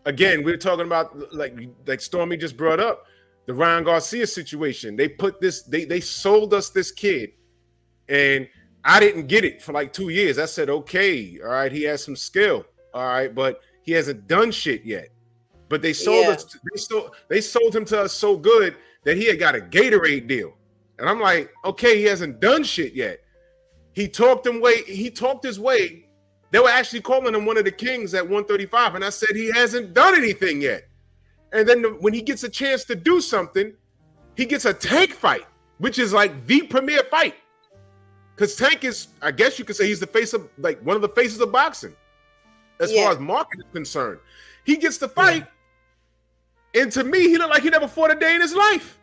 again, we're talking about like Stormy just brought up the Ryan Garcia situation. They put this, they sold us this kid, and I didn't get it for like 2 years. I said, okay, all right, he has some skill, all right, but he hasn't done shit yet. But they sold us. They sold him to us so good that he had got a Gatorade deal, and I'm like, okay, he hasn't done shit yet. He talked his way. They were actually calling him one of the kings at 135, and I said he hasn't done anything yet. And then when he gets a chance to do something, he gets a Tank fight, which is like the premier fight. Because Tank is, I guess you could say, he's the face of, like, one of the faces of boxing as far as market is concerned. He gets the fight, and to me, he looked like he never fought a day in his life.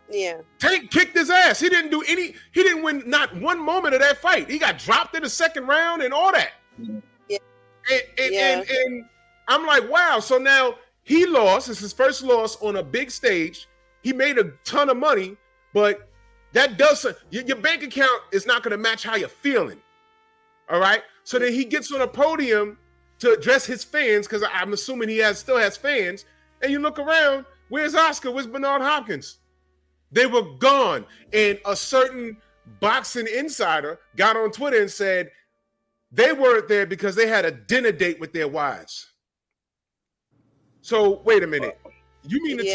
Yeah. Tank kicked his ass. He didn't win not one moment of that fight. He got dropped in the second round and all that. Yeah. And I'm like, wow. So now he lost. It's his first loss on a big stage. He made a ton of money, but that doesn't, your bank account is not going to match how you're feeling. All right. So then he gets on a podium to address his fans, because I'm assuming he still has fans. And you look around, where's Oscar? Where's Bernard Hopkins? They were gone. And a certain boxing insider got on Twitter and said they weren't there because they had a dinner date with their wives. So wait a minute. You mean to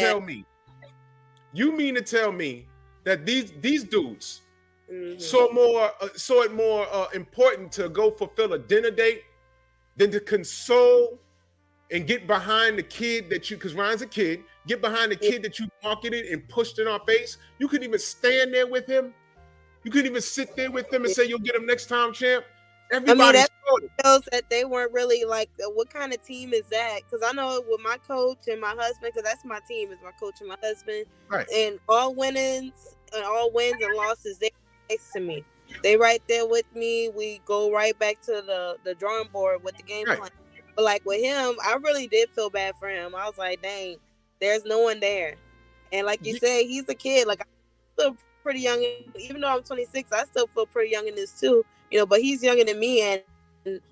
tell me that these dudes saw it more important to go fulfill a dinner date than to console and get behind the kid that because Ryan's a kid, get behind the kid that you marketed and pushed in our face? You couldn't even stand there with him. You couldn't even sit there with him and say, you'll get him next time, champ. Everybody shows that they weren't really like, what kind of team is that? Because I know with my coach and my husband, because that's my team, is my coach and my husband. Right. And all wins and losses, they next to me. They right there with me. We go right back to the drawing board with the game plan. But like with him, I really did feel bad for him. I was like, dang, there's no one there. And like you say, he's a kid. Like, I'm still pretty young. Even though I'm 26, I still feel pretty young in this too. You know, but he's younger than me. And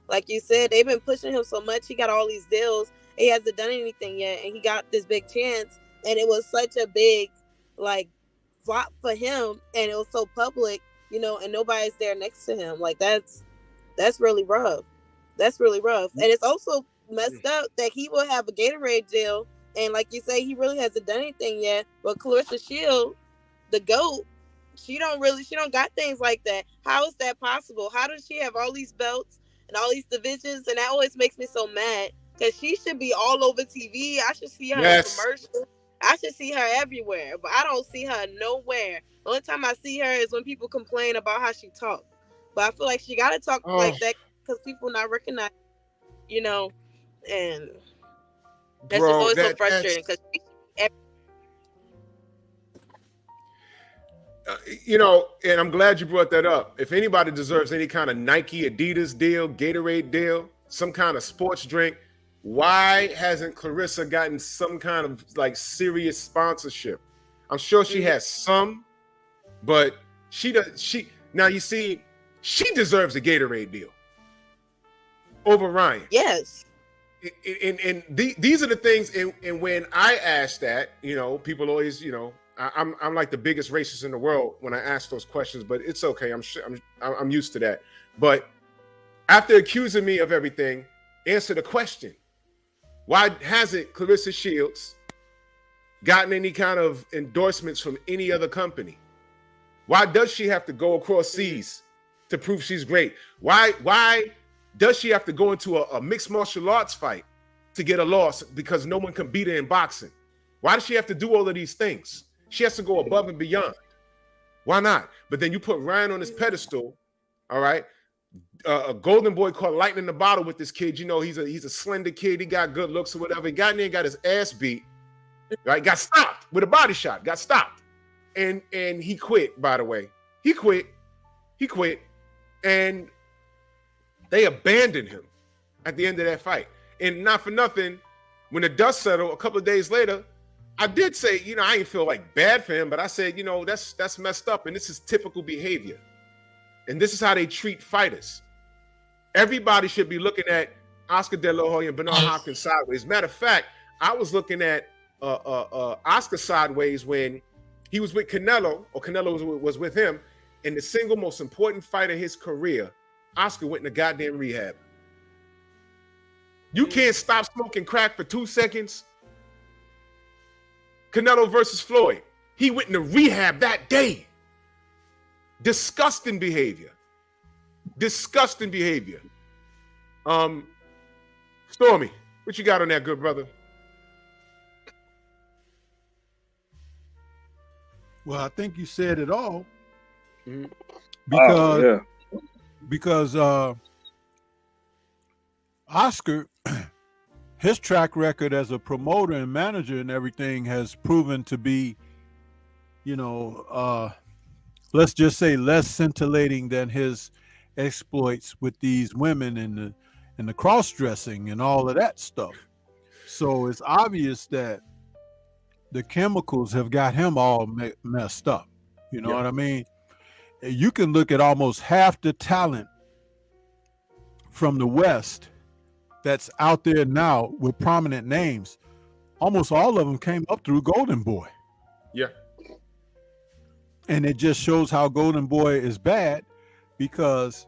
like you said, they've been pushing him so much. He got all these deals. He hasn't done anything yet. And he got this big chance. And it was such a big, like, flop for him. And it was so public, you know, and nobody's there next to him. Like, that's really rough. That's really rough. And it's also messed up that he will have a Gatorade deal. And like you say, he really hasn't done anything yet. But Clarissa Shields, the GOAT, she don't got things like that. How is that possible? How does she have all these belts and all these divisions? And that always makes me so mad, because she should be all over TV. I should see her in commercials. I should see her everywhere, but I don't see her nowhere. The only time I see her is when people complain about how she talks. But I feel like she got to talk like that because people not recognize, you know, and that's just always so frustrating. Because you know, and I'm glad you brought that up. If anybody deserves any kind of Nike, Adidas deal, Gatorade deal, some kind of sports drink, why hasn't Clarissa gotten some kind of like serious sponsorship? I'm sure she has some, but now you see, she deserves a Gatorade deal over Ryan. Yes. And these are the things, and when I ask that, you know, people always, you know, I'm like the biggest racist in the world when I ask those questions, but it's okay. I'm used to that. But after accusing me of everything, answer the question. Why hasn't Clarissa Shields gotten any kind of endorsements from any other company? Why does she have to go across seas to prove she's great? Why does she have to go into a mixed martial arts fight to get a loss because no one can beat her in boxing? Why does she have to do all of these things? She has to go above and beyond. Why not? But then you put Ryan on his pedestal, all right? A golden boy called lightning in the bottle with this kid. You know, he's a slender kid. He got good looks or whatever. He got in there and got his ass beat, right? Got stopped with a body shot. Got stopped. And he quit, by the way. He quit. And they abandoned him at the end of that fight. And not for nothing, when the dust settled a couple of days later, I did say, you know, I didn't feel like bad for him, but I said, you know, that's messed up. And this is typical behavior. And this is how they treat fighters. Everybody should be looking at Oscar De La Hoya and Bernard Hopkins sideways. Matter of fact, I was looking at Oscar sideways when he was with Canelo, or Canelo was with him, and the single most important fight of his career, Oscar went in a goddamn rehab. You can't stop smoking crack for 2 seconds. Canelo versus Floyd. He went into rehab that day. Disgusting behavior. Stormy, what you got on that, good brother? Well, I think you said it all. Mm-hmm. Because Oscar his track record as a promoter and manager and everything has proven to be, let's just say less scintillating than his exploits with these women and the cross-dressing and all of that stuff. So it's obvious that the chemicals have got him all messed up. You know what I mean? You can look at almost half the talent from the West that's out there now with prominent names. Almost all of them came up through Golden Boy. Yeah. And it just shows how Golden Boy is bad, because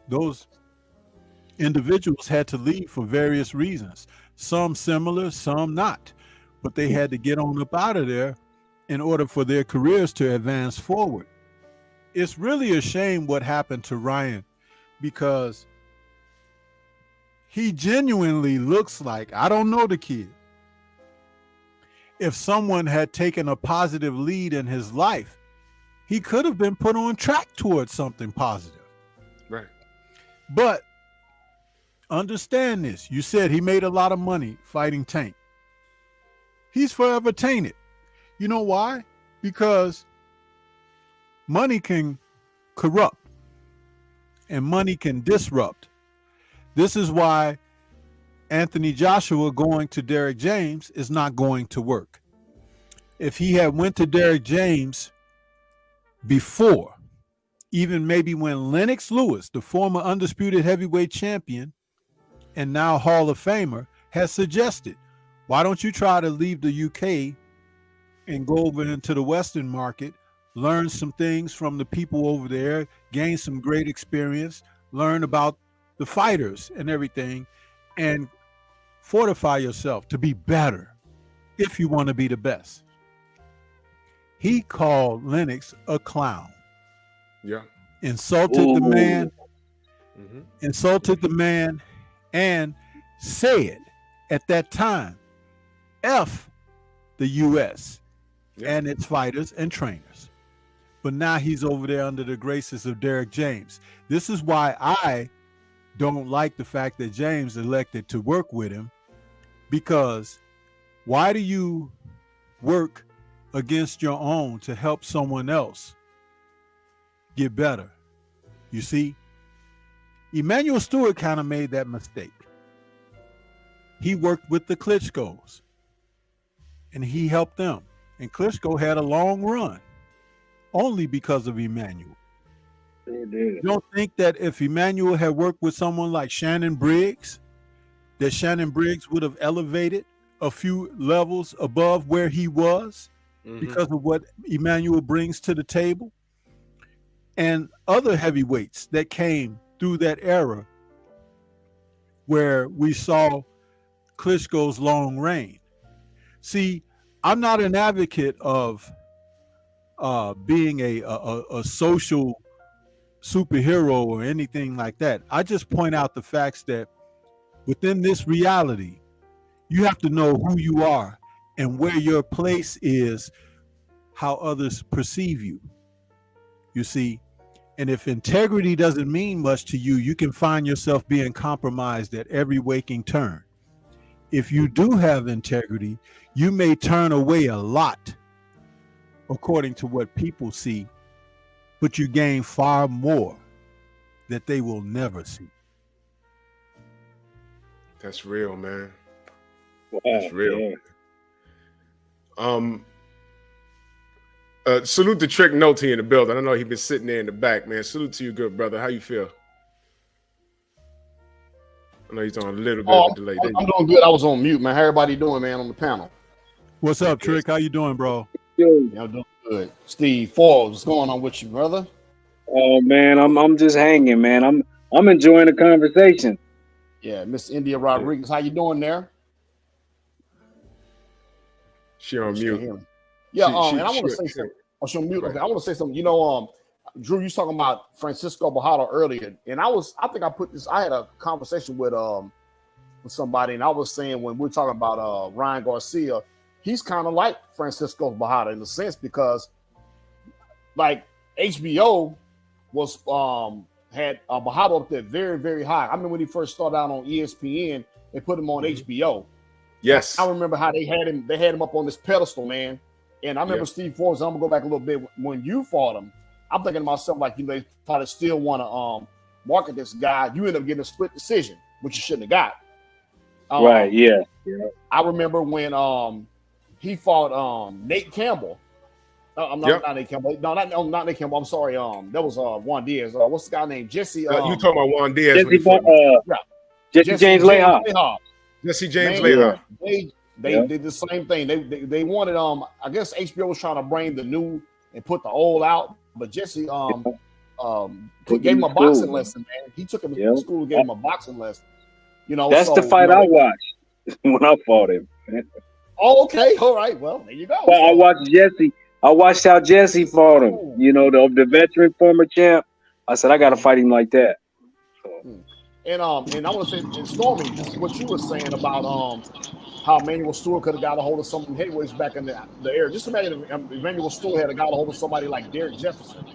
those individuals had to leave for various reasons. Some similar, some not. But they had to get on up out of there in order for their careers to advance forward. It's really a shame what happened to Ryan, because he genuinely looks like, I don't know the kid, if someone had taken a positive lead in his life, he could have been put on track towards something positive. Right. But understand this. You said he made a lot of money fighting Tank. He's forever tainted. You know why? Because money can corrupt and money can disrupt. This is why Anthony Joshua going to Derrick James is not going to work. If he had went to Derrick James before, even maybe when Lennox Lewis, the former undisputed heavyweight champion and now Hall of Famer, has suggested, why don't you try to leave the UK and go over into the Western market, learn some things from the people over there, gain some great experience, learn about the fighters and everything, and fortify yourself to be better if you want to be the best. He called Lennox a clown. Yeah. Insulted the man, insulted the man, and said at that time, F the U.S. and its fighters and trainers. But now he's over there under the graces of Derrick James. This is why I don't like the fact that James elected to work with him, because why do you work against your own to help someone else get better? You see, Emmanuel Stewart kind of made that mistake. He worked with the Klitschko's and he helped them. And Klitschko had a long run only because of Emmanuel. You don't think that if Emmanuel had worked with someone like Shannon Briggs, that Shannon Briggs would have elevated a few levels above where he was because of what Emmanuel brings to the table? And other heavyweights that came through that era where we saw Klitschko's long reign. See, I'm not an advocate of being a social superhero or anything like that. I just point out the facts that within this reality, you have to know who you are and where your place is, how others perceive you. You see, and if integrity doesn't mean much to you, you can find yourself being compromised at every waking turn. If you do have integrity, you may turn away a lot according to what people see, but you gain far more that they will never see. That's real, man. Wow, That's real. yeah. Salute to Trick Noty in the building. I know he's been sitting there in the back, man. Salute to you, good brother. How you feel? I know he's on a little bit of a delay. I'm doing good. I was on mute, man. How everybody doing, man, on the panel? What's up, Trick? How you doing, bro? Yeah, I'm doing good. Steve Forbes, what's going on with you, brother? Oh man, I'm just hanging, man. I'm enjoying the conversation. Yeah, Miss Indeya Rodriguez, how you doing there? She on mute. Yeah, and I want to say something. Oh, she on mute. Okay, I want to say something. You know, Drew, you was talking about Francisco Bojado earlier, and I had a conversation with somebody, and I was saying when we're talking about Ryan Garcia, he's kind of like Francisco Bojado in a sense, because like HBO was had Bojado up there very, very high. I mean, when he first started out on ESPN, they put him on HBO, Yes. I remember how they had him up on this pedestal, man. And I remember Steve Forbes. I'm gonna go back a little bit. When you fought him, I'm thinking to myself, like, you know, they probably still want to market this guy. You end up getting a split decision, which you shouldn't have got. Right, yeah. I remember when he fought Nate Campbell. I'm not Nate Campbell. No, not Nate Campbell. I'm sorry. That was Juan Diaz. What's the guy named Jesse? You talking about Juan Diaz? Jesse James Lehoff. Jesse James Lehoff. They did the same thing. They wanted I guess HBO was trying to bring the new and put the old out, but Jesse gave him a boxing lesson, man. He took him to school and gave him a boxing lesson. You know, that's the fight I watched when I fought him. Oh, okay, all right. Well, there you go. Well, I watched Jesse. I watched how Jesse fought him. You know, the veteran former champ. I said I got to fight him like that. And I want to say, and Stormy, this is what you were saying about how Emmanuel Stewart could have got a hold of some heavyweights back in the air. Just imagine if Emmanuel Stewart had got a hold of somebody like Derek Jefferson,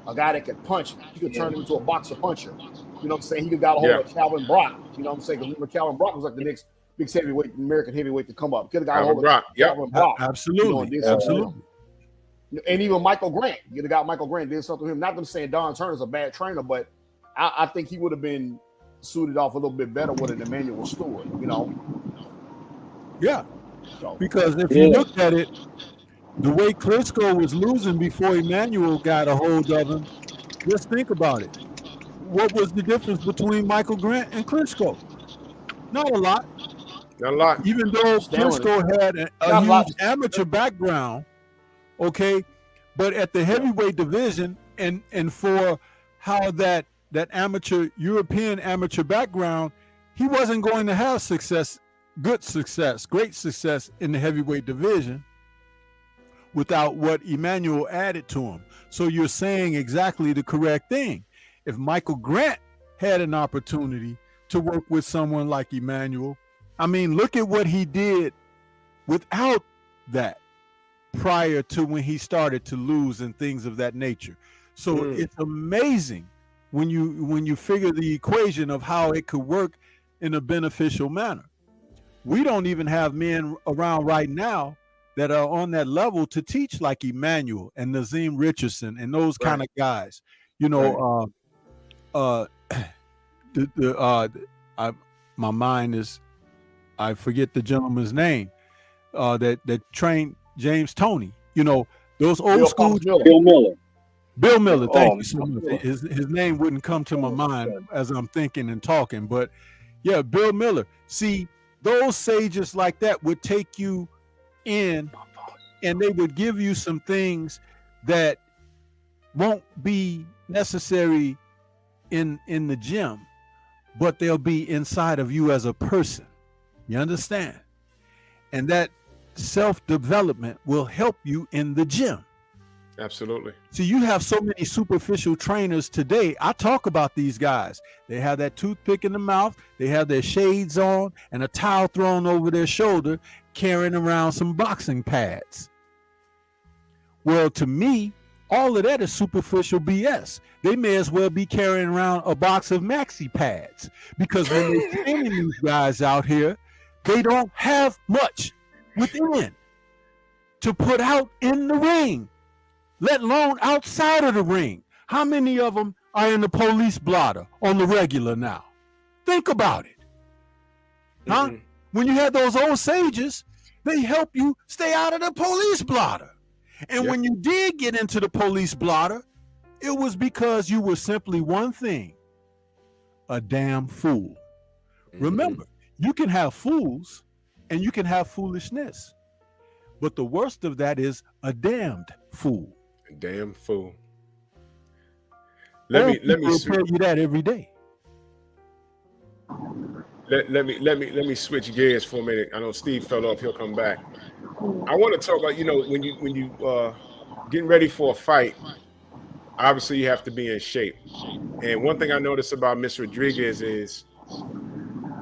a guy that could punch. He could turn him into a boxer puncher. You know what I'm saying? He could have got a hold of Calvin Brock. You know what I'm saying? Because remember, Calvin Brock was like the next big heavyweight, American heavyweight to come up. Could have got a hold of Calvin Brock. Absolutely. You know, absolutely. And even Michael Grant. You could have got Michael Grant, did something to him. Not them saying Don Turner's a bad trainer, but I think he would have been suited off a little bit better with an Emmanuel Stewart, you know? Yeah. Because if you look at it, the way Klitschko was losing before Emmanuel got a hold of him, just think about it. What was the difference between Michael Grant and Klitschko? Not a lot. Not a lot. Even though Klitschko had a huge amateur background, okay, but at the heavyweight division and for how that amateur European amateur background, he wasn't going to have success, great success in the heavyweight division without what Emmanuel added to him. So you're saying exactly the correct thing. If Michael Grant had an opportunity to work with someone like Emmanuel, I mean, look at what he did without that prior to when he started to lose and things of that nature. So it's amazing when you figure the equation of how it could work in a beneficial manner. We don't even have men around right now that are on that level to teach like Emmanuel and Nazim Richardson and those kind of guys. You know, my mind is, I forget the gentleman's name that trained James Toney. You know, those old school Bill Miller, thank you so much. His name wouldn't come to my mind as I'm thinking and talking, but yeah, Bill Miller. See, those sages like that would take you in and they would give you some things that won't be necessary in the gym, but they'll be inside of you as a person. You understand? And that self-development will help you in the gym. Absolutely. See, you have so many superficial trainers today. I talk about these guys. They have that toothpick in the mouth, they have their shades on and a towel thrown over their shoulder, carrying around some boxing pads. Well, to me, all of that is superficial BS. They may as well be carrying around a box of maxi pads, because when they're training these guys out here, they don't have much within to put out in the ring, let alone outside of the ring. How many of them are in the police blotter on the regular now? Think about it. Huh? When you had those old sages, they help you stay out of the police blotter. And when you did get into the police blotter, it was because you were simply one thing, a damn fool. Remember, you can have fools and you can have foolishness, but the worst of that is a damned fool. A damn fool. Let me tell you that every day. Let me switch gears for a minute. I know Steve fell off. He'll come back. I want to talk about, you know, when you getting ready for a fight, obviously you have to be in shape. And one thing I noticed about Miss Rodriguez is,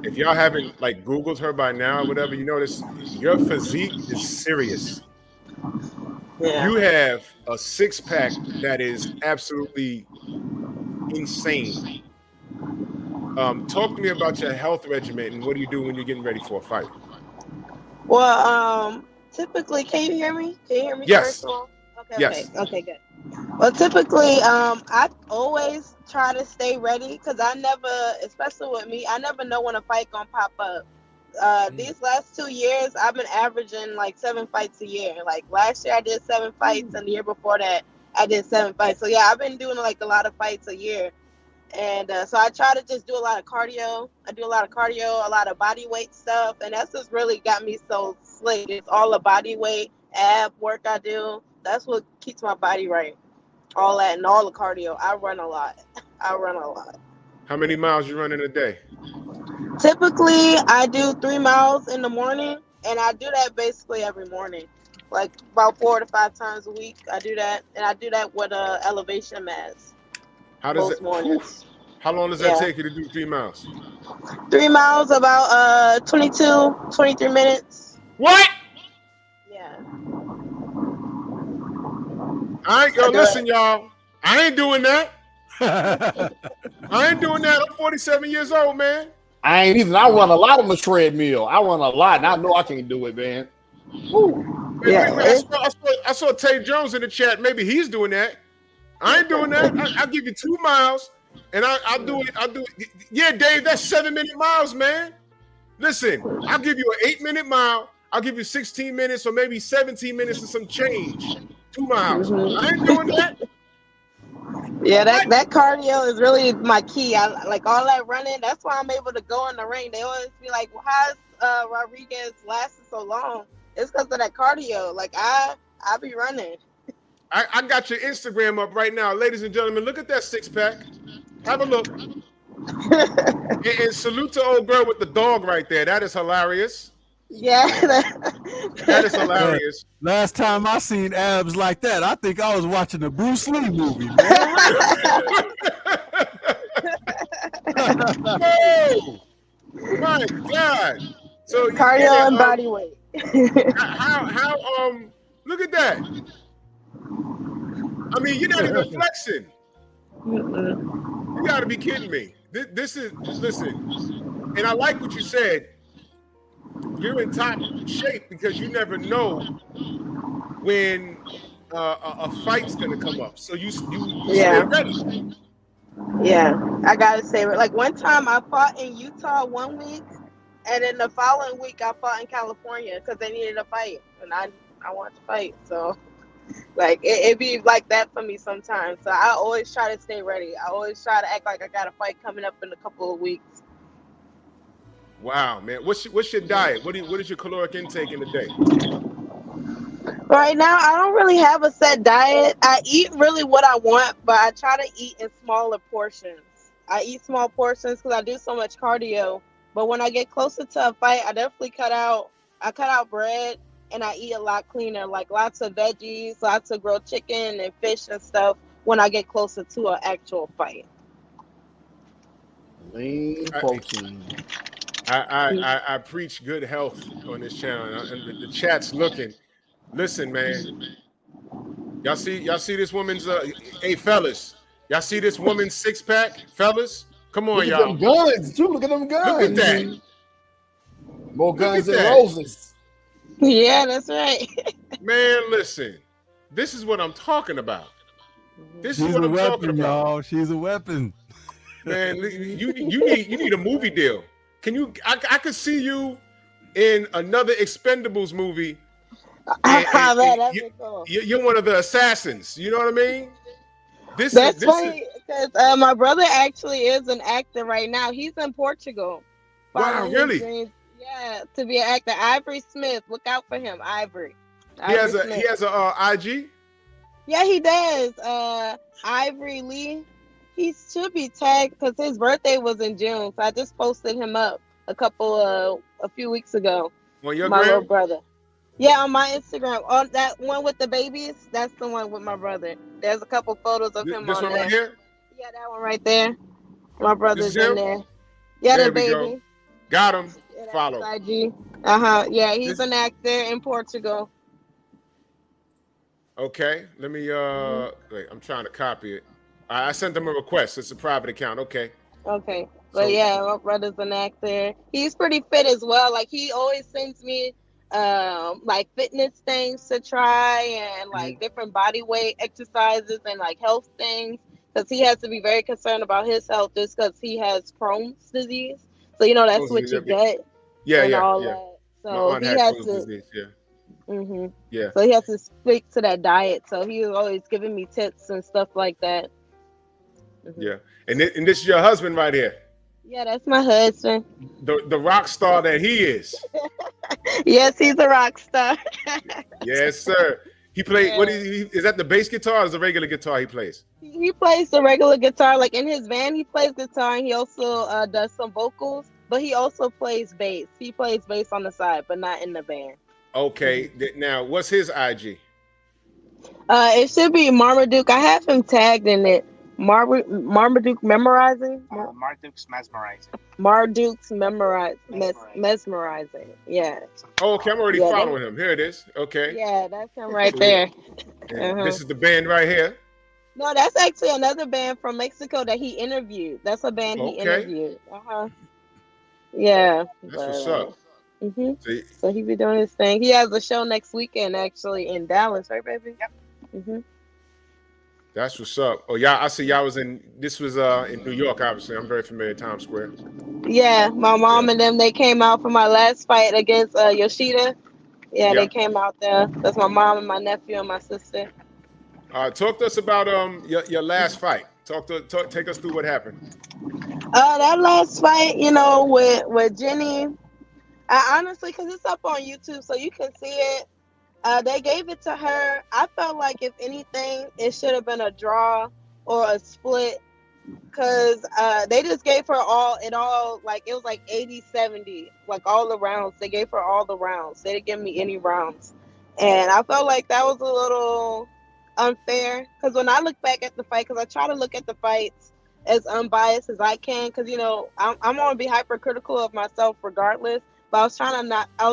if y'all haven't like Googled her by now or whatever, you notice your physique is serious. Yeah. You have a six-pack that is absolutely insane. Talk to me about your health regimen and what do you do when you're getting ready for a fight? Well, typically, can you hear me? Can you hear me? Yes. First of all? Okay. Yes. Okay. Good. Well, typically, I always try to stay ready because I never, especially with me, I never know when a fight gonna pop up. These last 2 years, I've been averaging like 7 fights a year. Like last year, I did 7 fights, and the year before that, I did 7 fights. So yeah, I've been doing like a lot of fights a year, and so I try to just do a lot of cardio. I do a lot of cardio, a lot of body weight stuff, and that's just really got me so slick. It's all the body weight, ab work I do. That's what keeps my body right. All that and all the cardio. I run a lot. How many miles you run in a day? Typically, I do 3 miles in the morning, and I do that basically every morning, like about 4 to 5 times a week. I do that, and I do that with elevation mats. How does Most mornings. How long does that take you to do 3 miles? 3 miles about 22, 23 minutes. What? Yeah. Listen, y'all. I ain't doing that. I ain't doing that. I'm 47 years old, man. I ain't either. I run a lot on the treadmill. I run a lot, and I know I can't do it, man. Woo. I saw Tay Jones in the chat. Maybe he's doing that. I ain't doing that. I'll give you 2 miles, and I'll do it. Yeah, Dave, that's 7-minute miles, man. Listen, I'll give you an 8-minute mile. I'll give you 16 minutes or maybe 17 minutes and some change. 2 miles. I ain't doing that. Yeah, that cardio is really my key. I like all that running. That's why I'm able to go in the ring. They always be like, well, how's Rodriguez lasted so long? It's because of that cardio. Like I be running. I got your Instagram up right now. Ladies and gentlemen, look at that 6-pack. Have a look. and salute to old girl with the dog right there. That is hilarious. Yeah. That is hilarious. Last time I seen abs like that, I think I was watching a Bruce Lee movie, man. Oh, my God. So cardio and body weight. How look at that. I mean, you're not even flexing. You got to be kidding me. This is, listen, and I like what you said. You're in top shape because you never know when a fight's going to come up. So you stay ready. Yeah, I got to say, like one time I fought in Utah 1 week, and then the following week I fought in California because they needed a fight, and I wanted to fight. So like it be like that for me sometimes. So I always try to stay ready. I always try to act like I got a fight coming up in a couple of weeks. Wow, man. What's your diet? What is your caloric intake in a day? Right now, I don't really have a set diet. I eat really what I want, but I try to eat in smaller portions. I eat small portions because I do so much cardio. But when I get closer to a fight, I definitely cut out bread, and I eat a lot cleaner, like lots of veggies, lots of grilled chicken and fish and stuff when I get closer to an actual fight. Lean protein. I preach good health on this channel, and the chat's looking. Listen, man. Y'all see this woman's hey fellas. Y'all see this woman's 6-pack, fellas? Come on, y'all. Look at them guns. Look at them guns. Look at that. More guns than roses. Yeah, that's right. Man, listen. This is what I'm talking about. This She's is what a I'm weapon, talking about. y'all. She's a weapon. Man, you need a movie deal. Can you? I could see you in another Expendables movie. You're one of the assassins. You know what I mean? That's funny because my brother actually is an actor right now. He's in Portugal. Wow, really? Yeah, to be an actor. Ivory Smith. Look out for him, Ivory. He has a IG. Yeah, he does. Ivory Lee. He should be tagged because his birthday was in June. So I just posted him up a few weeks ago. On your my gram? little brother. Yeah, on my Instagram. On that one with the babies, that's the one with my brother. There's a couple photos of him this on one there. Right here? Yeah, that one right there. My brother's in there. there Yeah, the we baby. Go. Got him. Yeah, follow. IG. Yeah, he's an actor in Portugal. Okay, let me wait, I'm trying to copy it. I sent him a request. It's a private account. Okay. But yeah, my brother's an actor. He's pretty fit as well. Like he always sends me like fitness things to try and like different body weight exercises and like health things, because he has to be very concerned about his health just because he has Crohn's disease. So you know that's what you get and all that. My So aunt he had has Crohn's to. disease. Yeah. Yeah. So he has to stick to that diet. So he was always giving me tips and stuff like that. Yeah, and this is your husband right here. Yeah, that's my husband. The rock star that he is. Yes, he's a rock star. Yes, sir. He plays. Yeah. What is that? The bass guitar or is the regular guitar he plays? He plays the regular guitar. Like in his band, he plays guitar and he also does some vocals. But he also plays bass. He plays bass on the side, but not in the band. Okay. Now, what's his IG? It should be Marmaduke. I have him tagged in it. Marmaduke memorizing. Marmaduke's mesmerizing. Marmaduke's mesmerizing. Yeah. Oh, okay. I'm already following him. Here it is. Okay. Yeah, that's him right there. This is the band right here. No, that's actually another band from Mexico that he interviewed. That's a band he interviewed. Yeah. That's what's up. So he be doing his thing. He has a show next weekend actually in Dallas, right, baby? Yep. That's what's up. Oh, y'all! I see y'all was in. This was in New York. Obviously, I'm very familiar with Times Square. Yeah, my mom and them, they came out for my last fight against Yoshida. Yeah, they came out there. That's my mom and my nephew and my sister. Talk to us about your last fight. Take us through what happened. That last fight, you know, with Jenny. I honestly, because it's up on YouTube, so you can see it. They gave it to her. I felt like if anything, it should have been a draw or a split, because they just gave her like it was like 80-70, like all the rounds. They gave her all the rounds. They didn't give me any rounds. And I felt like that was a little unfair, because when I look back at the fight, because I try to look at the fights as unbiased as I can, because, you know, I'm going to be hypercritical of myself regardless, but I was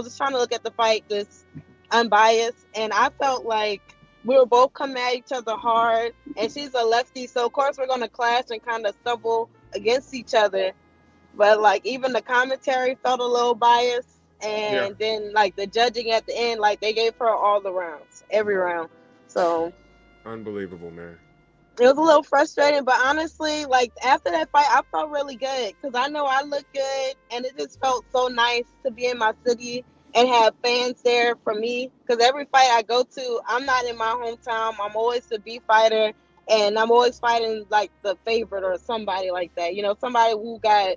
just trying to look at the fight just unbiased, and I felt like we were both coming at each other hard, and she's a lefty, so of course we're going to clash and kind of stumble against each other, but like even the commentary felt a little biased, and then like the judging at the end, like they gave her all the rounds, every round. So unbelievable, man. It was a little frustrating, but honestly, like after that fight, I felt really good, because I know I looked good, and it just felt so nice to be in my city and have fans there for me, because every fight I go to, I'm not in my hometown. I'm always the B fighter, and I'm always fighting like the favorite or somebody like that. You know, somebody who got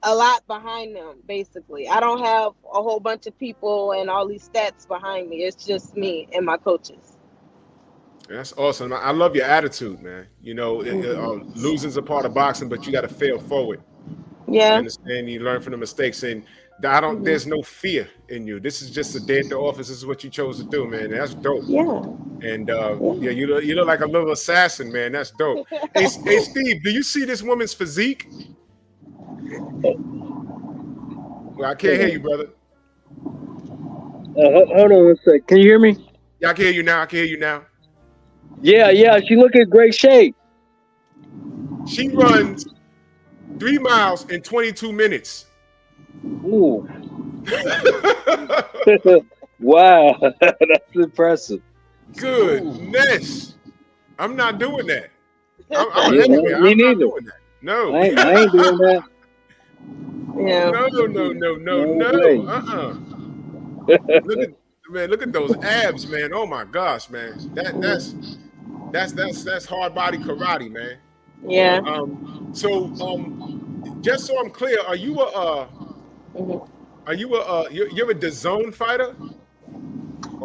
a lot behind them, basically. I don't have a whole bunch of people and all these stats behind me. It's just me and my coaches. That's awesome. I love your attitude, man. You know, losing's a part of boxing, but you got to fail forward. Yeah. You understand? You learn from the mistakes, and there's no fear in you. This is just a day at the office. This is what you chose to do, man. That's dope. Yeah. And you look like a little assassin, man. That's dope. Hey, Steve, do you see this woman's physique? Well, I can't hear you, brother. Hold on one sec. Can you hear me? Yeah, I can hear you now. Yeah. She look in great shape. She runs 3 miles in 22 minutes. Ooh. Wow, that's impressive. Goodness. I'm not doing that. Me neither. Doing that. No. I ain't doing that. Yeah. No. Look at those abs, man. Oh my gosh, man. That's hard body karate, man. Yeah. So just so I'm clear, are you you're a DAZN fighter?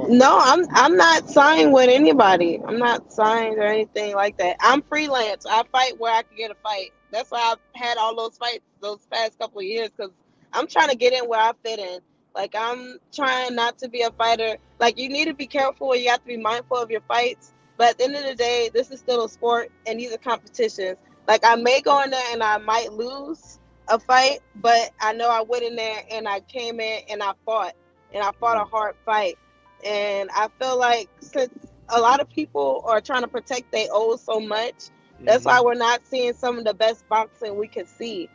No, I'm not signed with anybody. I'm not signed or anything like that. I'm freelance. I fight where I can get a fight. That's why I've had all those fights those past couple of years, because I'm trying to get in where I fit in. Like, I'm trying not to be a fighter. Like, you need to be careful. You have to be mindful of your fights. But at the end of the day, this is still a sport, and these are competitions. Like, I may go in there and I might lose a fight, but I know I went in there and I came in and I fought a hard fight. And I feel like since a lot of people are trying to protect their old so much, that's why we're not seeing some of the best boxing we could see.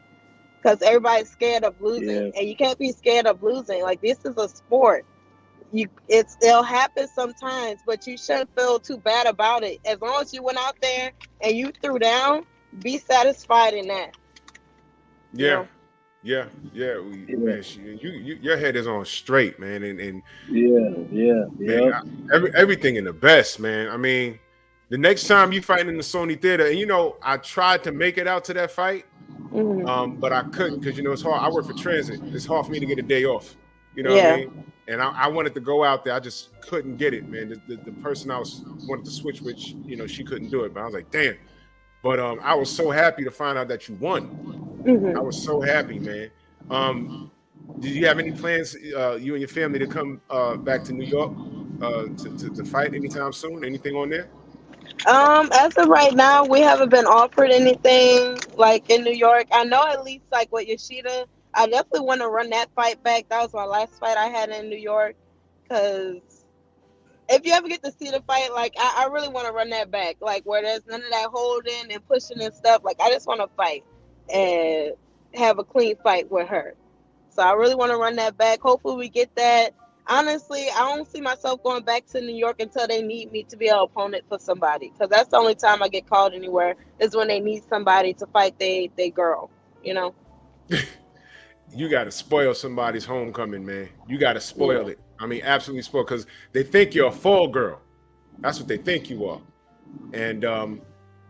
because everybody's scared of losing, and you can't be scared of losing. Like, this is a sport. It'll happen sometimes, but you shouldn't feel too bad about it. As long as you went out there and you threw down, be satisfied in that. Yeah. Yeah. Man, your head is on straight, man, and man, everything in the best, man. I mean, the next time you fight in the Sony Theater, and I tried to make it out to that fight, but I couldn't because it's hard. I work for transit. It's hard for me to get a day off. You know what I mean? And I wanted to go out there. I just couldn't get it, man. The person I wanted to switch with, she couldn't do it. But I was like, damn. But I was so happy to find out that you won. I was so happy, man. Did you have any plans, you and your family, to come back to New York to fight anytime soon? Anything on there? As of right now, we haven't been offered anything like in New York. I know at least like with Yoshida, I definitely want to run that fight back. That was my last fight I had in New York. Because if you ever get to see the fight, like I really want to run that back. Like where there's none of that holding and pushing and stuff. Like I just want to fight and have a clean fight with her. So I really want to run that back. Hopefully we get that. Honestly, I don't see myself going back to New York until they need me to be an opponent for somebody. Because that's the only time I get called anywhere is when they need somebody to fight they girl, You got to spoil somebody's homecoming, man. You got to spoil it. I mean, absolutely spoil, because they think you're a fall girl. That's what they think you are. And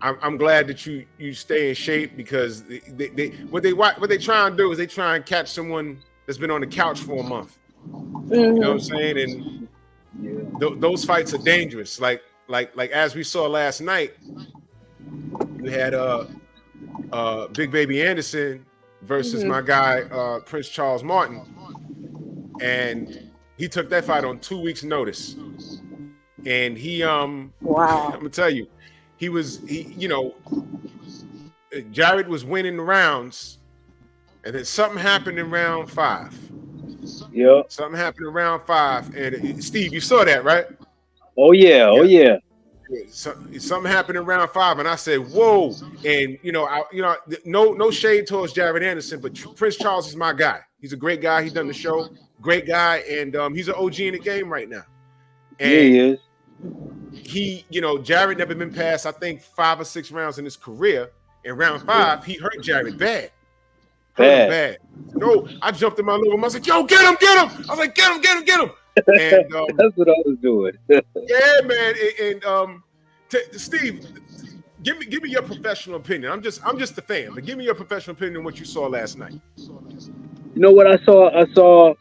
I'm glad that you stay in shape, because what they try and do is they try and catch someone that's been on the couch for a month. You know what I'm saying? And those fights are dangerous. Like as we saw last night, you had Big Baby Anderson versus my guy Prince Charles Martin, and he took that fight on 2 weeks' notice. And he I'm gonna tell you, Jared was winning the rounds, and then something happened in round 5. Yeah. Something happened in round 5, and Steve, you saw that, right? Oh yeah. Something happened in round 5, and I said, "Whoa!" And no shade towards Jared Anderson, but Prince Charles is my guy. He's a great guy. He's done the show, great guy, and he's an OG in the game right now. And he is. Jared never been past, I think, 5 or 6 rounds in his career. In round 5, he hurt Jared bad. Bad. No, I jumped in my living room. I was like, "Yo, get him!" I was like, "Get him!" And that's what I was doing. Yeah, man. And Steve, give me your professional opinion. I'm just a fan, but give me your professional opinion on what you saw last night. You know what I saw.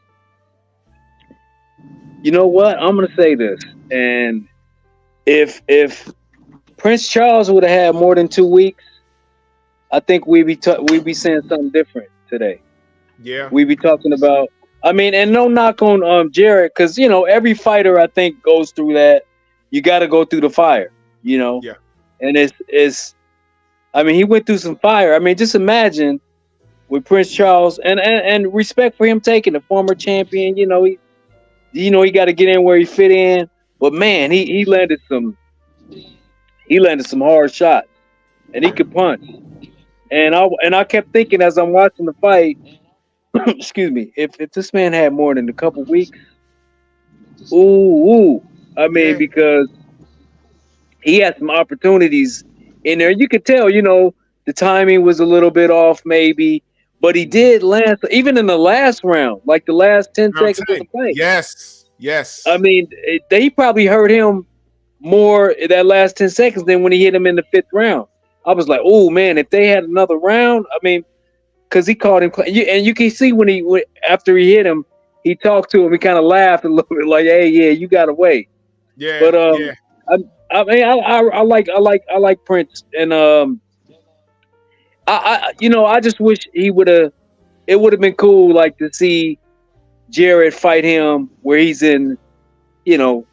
You know what? I'm gonna say this, and if Prince Charles would have had more than 2 weeks, I think we'd be saying something different today. Yeah, we'd be talking about. I mean, and no knock on Jared, because every fighter I think goes through that. You got to go through the fire, Yeah. And it's. I mean, he went through some fire. I mean, just imagine with Prince Charles, and respect for him taking the former champion. He got to get in where he fit in. But man, he landed some hard shots, and he could punch. And I kept thinking as I'm watching the fight, excuse me, if this man had more than a couple weeks, I mean, because he had some opportunities in there. You could tell, the timing was a little bit off maybe, but he did land, even in the last round, like the last 10 seconds of the fight. Yes. I mean, they probably hurt him more in that last 10 seconds than when he hit him in the 5th round. I was like, oh man, if they had another round, I mean, because he caught him, and you can see when after he hit him, he talked to him, he kind of laughed a little bit, like, "Hey, yeah, you got away." Yeah, but I mean, I like Prince, and I just wish he would have. It would have been cool, like, to see Jared fight him where he's in, the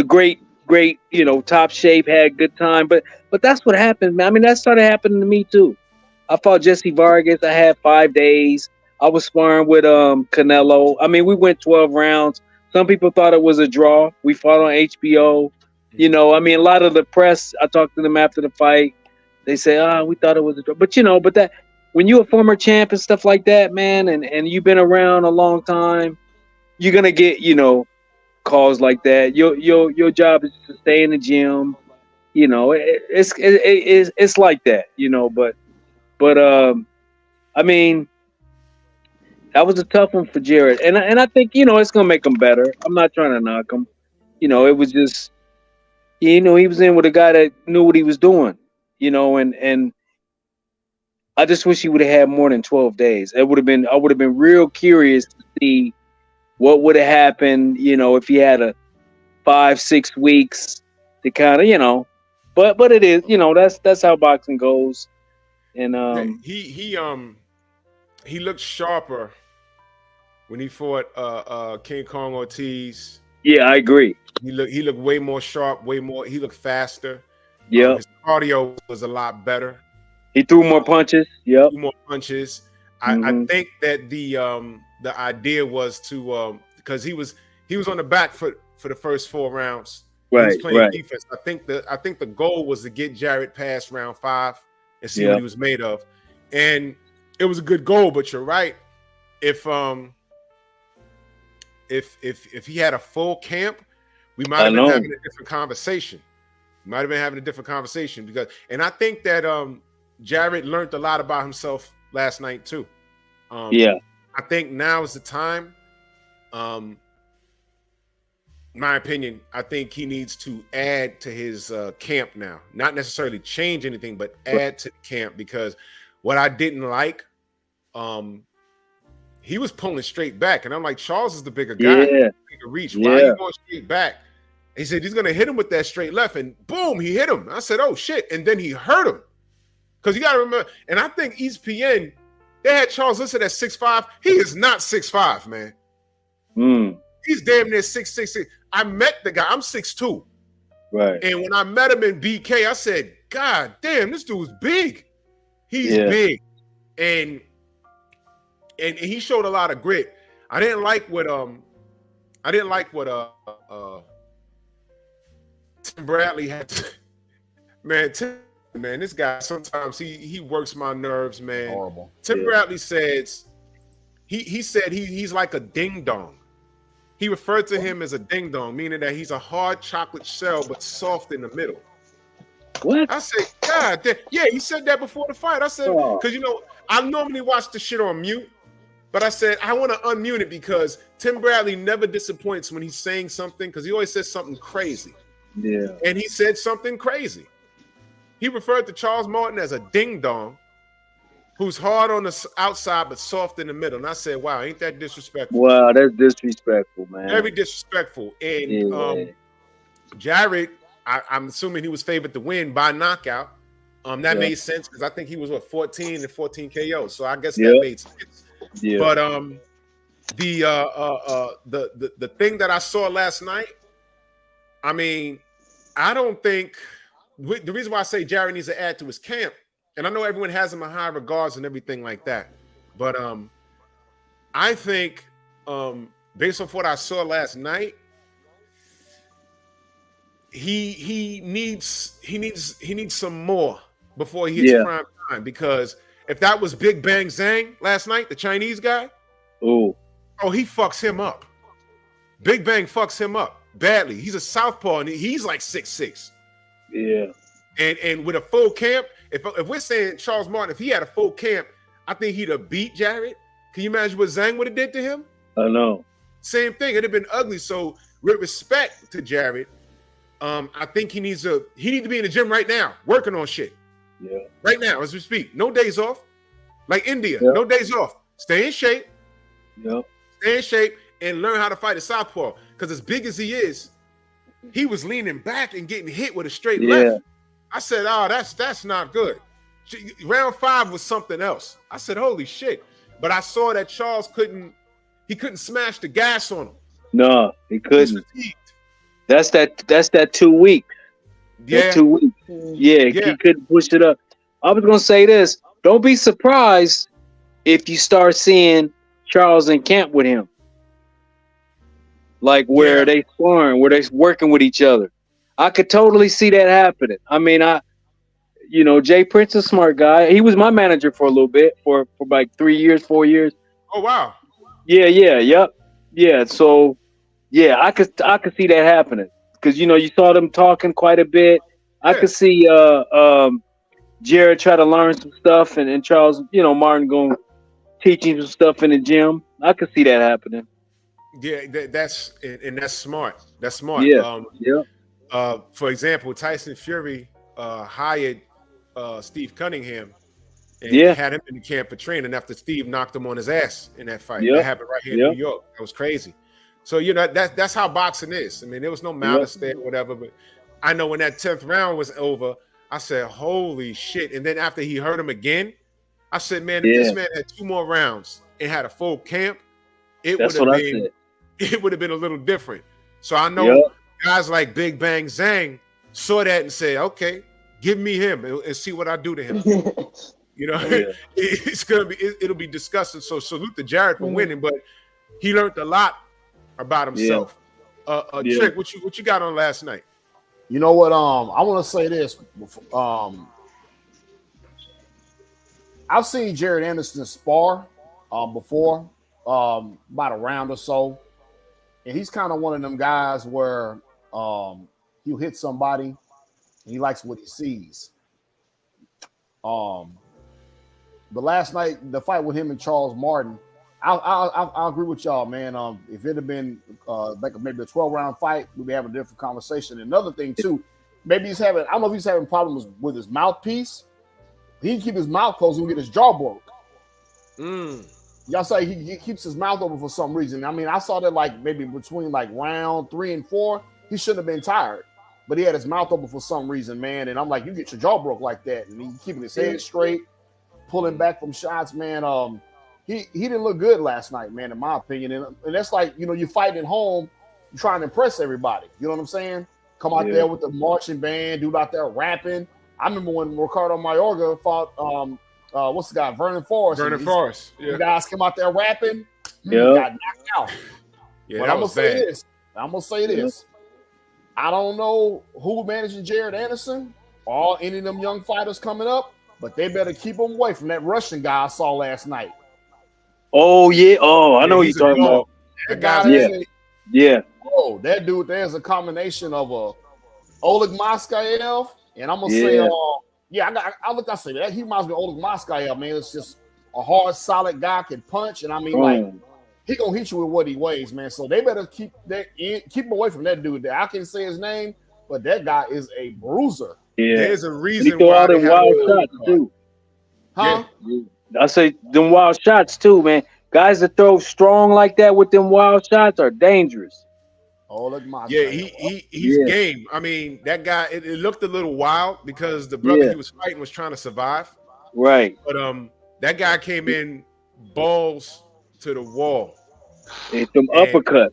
great, top shape, had good time. But that's what happened, man. I mean, that started happening to me too. I fought Jesse Vargas. I had 5 days. I was sparring with Canelo. I mean, we went 12 rounds. Some people thought it was a draw. We fought on HBO. I mean, a lot of the press, I talked to them after the fight. They say, we thought it was a draw. But, but when you're a former champ and stuff like that, man, and you've been around a long time, you're gonna get, calls like that. Your job is to stay in the gym. It's like that, but I mean, that was a tough one for Jared, and I think it's gonna make him better. I'm not trying to knock him. It was just, he was in with a guy that knew what he was doing, and I just wish he would have had more than 12 days. I would have been real curious to see what would have happened, if he had a 5-6 weeks to kind of, but it is, that's how boxing goes. And he looked sharper when he fought King Kong Ortiz. Yeah, I agree. He looked way more sharp, he looked faster. Yeah. His cardio was a lot better. He threw more punches. Yep. More punches. I think that the idea was to because he was on the back foot for the first 4 rounds. Right. He was playing defense. I think the goal was to get Jarrett past round 5 and see what he was made of. And it was a good goal, but you're right. If he had a full camp, we might have been having a different conversation. Because, and I think that Jarrett learned a lot about himself last night too. I think now is the time. My opinion, I think he needs to add to his camp now. Not necessarily change anything, but add to the camp, because what I didn't like, he was pulling straight back, and I'm like, Charles is the bigger guy, bigger reach. Why are you going straight back? He said he's gonna hit him with that straight left, and boom, he hit him. I said, oh shit, and then he hurt him. Because you gotta remember, and I think ESPN, they had Charles listed at 6'5". He is not 6'5", man. He's damn near 6'6". I met the guy. I'm 6'2". Right. And when I met him in BK, I said, God damn, this dude's big. He's big. And he showed a lot of grit. I didn't like what Tim Bradley had to, man, this guy, sometimes he works my nerves, man. Horrible. Tim Bradley says he said he's like a ding dong. He referred to him as a ding dong, meaning that he's a hard chocolate shell but soft in the middle. What? I said, God damn. Yeah, he said that before the fight. I said, because I normally watch the shit on mute, but I said I want to unmute it because Tim Bradley never disappoints when he's saying something, because he always says something crazy. Yeah. And he said something crazy. He referred to Charles Martin as a ding dong, who's hard on the outside but soft in the middle. And I said, wow, ain't that disrespectful? Wow, that's disrespectful, man. Very disrespectful. And Jarrett, I'm assuming he was favored to win by knockout. That made sense because I think he was 14 and 14 KO. So I guess that made sense. Yeah. But the thing that I saw last night, I mean, I don't think the reason why I say Jarrett needs to add to his camp, and I know everyone has him in high regards and everything like that, but I think based off what I saw last night, he needs some more before he hits prime time, because if that was Big Bang Zhang last night, the Chinese guy, he fucks him up. Big Bang fucks him up badly. He's a southpaw and he's like 6'6". Yeah. And with a full camp, if we're saying Charles Martin, if he had a full camp, I think he'd have beat Jarrett. Can you imagine what Zhang would have did to him? I know. Same thing. It'd have been ugly. So with respect to Jarrett, I think he needs to be in the gym right now, working on shit. Yeah. Right now, as we speak. No days off. Like Indeya, no days off. Stay in shape. Yep. Stay in shape and learn how to fight a southpaw. Because as big as he is, he was leaning back and getting hit with a straight left. I said, that's not good. Round 5 was something else. I said, holy shit. But I saw that Charles couldn't smash the gas on him. No, he couldn't. That's that 2 weeks. Yeah. That 2 weeks. Yeah, he couldn't push it up. I was gonna say this. Don't be surprised if you start seeing Charles in camp with him. Like where they sparring, where they working with each other. I could totally see that happening. I mean, You know, Jay Prince is a smart guy. He was my manager for a little bit, for like 3 years, 4 years. Oh wow. Yeah. So yeah, I could see that happening because you know you saw them talking quite a bit. I could see Jared try to learn some stuff, and Charles, you know, Martin going to teach him some stuff in the gym. I could see that happening. Yeah, that's smart. That's smart. Yeah. For example, Tyson Fury hired Steve Cunningham and had him in the camp for training after Steve knocked him on his ass in that fight. That happened right here in New York. That was crazy. So you know that's how boxing is. I mean, there was no malice there, or whatever. But I know when that 10th round was over, I said, "Holy shit!" And then after he hurt him again, I said, "Man, if this man had 2 more rounds and had a full camp, it would have been a little different." So I know guys like Big Bang Zhang saw that and said, "Okay, give me him and see what I do to him." You know, it'll be disgusting. So salute to Jared for winning, but he learned a lot about himself. Trick, what you got on last night? You know what? I want to say this. I've seen Jared Anderson spar before, about a round or so, and he's kind of one of them guys where he'll hit somebody and he likes what he sees. But last night, the fight with him and Charles Martin, I agree with y'all, man. If it had been like maybe a 12-round fight, we'd be having a different conversation. Another thing too, maybe I don't know if he's having problems with his mouthpiece. He can keep his mouth closed and get his jaw broke. Y'all say he keeps his mouth open for some reason. I mean, I saw that like maybe between like round 3 and 4, he shouldn't have been tired, but he had his mouth open for some reason, man. And I'm like, you get your jaw broke like that, and he's keeping his head straight, pulling back from shots, man. He didn't look good last night, man, in my opinion. And that's like, you know, you're fighting at home, you're trying to impress everybody. You know what I'm saying? Come out there with the marching band, dude out there rapping. I remember when Ricardo Mayorga fought, what's the guy, Vernon Forrest. The guys come out there rapping, got knocked out. But I'm gonna say this. I don't know who managing Jared Anderson or any of them young fighters coming up, but they better keep them away from that Russian guy I saw last night. Oh yeah. Oh, I know what you're talking about. That guy. Oh, that dude. There's a combination of Oleg Moskayev, and I'm gonna say, I say that he reminds me of Oleg Moskayev, man. It's just a hard, solid guy, can punch, and I mean, like, he gonna hit you with what he weighs, man. So they better keep him away from that dude. I can't say his name, but that guy is a bruiser. Yeah, there's a reason he throw out them wild shots too. Huh? Yeah. I say them wild shots too, man. Guys that throw strong like that with them wild shots are dangerous. Oh, look, my he's game. I mean, that guy. It looked a little wild because the brother he was fighting was trying to survive. Right. But that guy came in balls to the wall. And some uppercuts.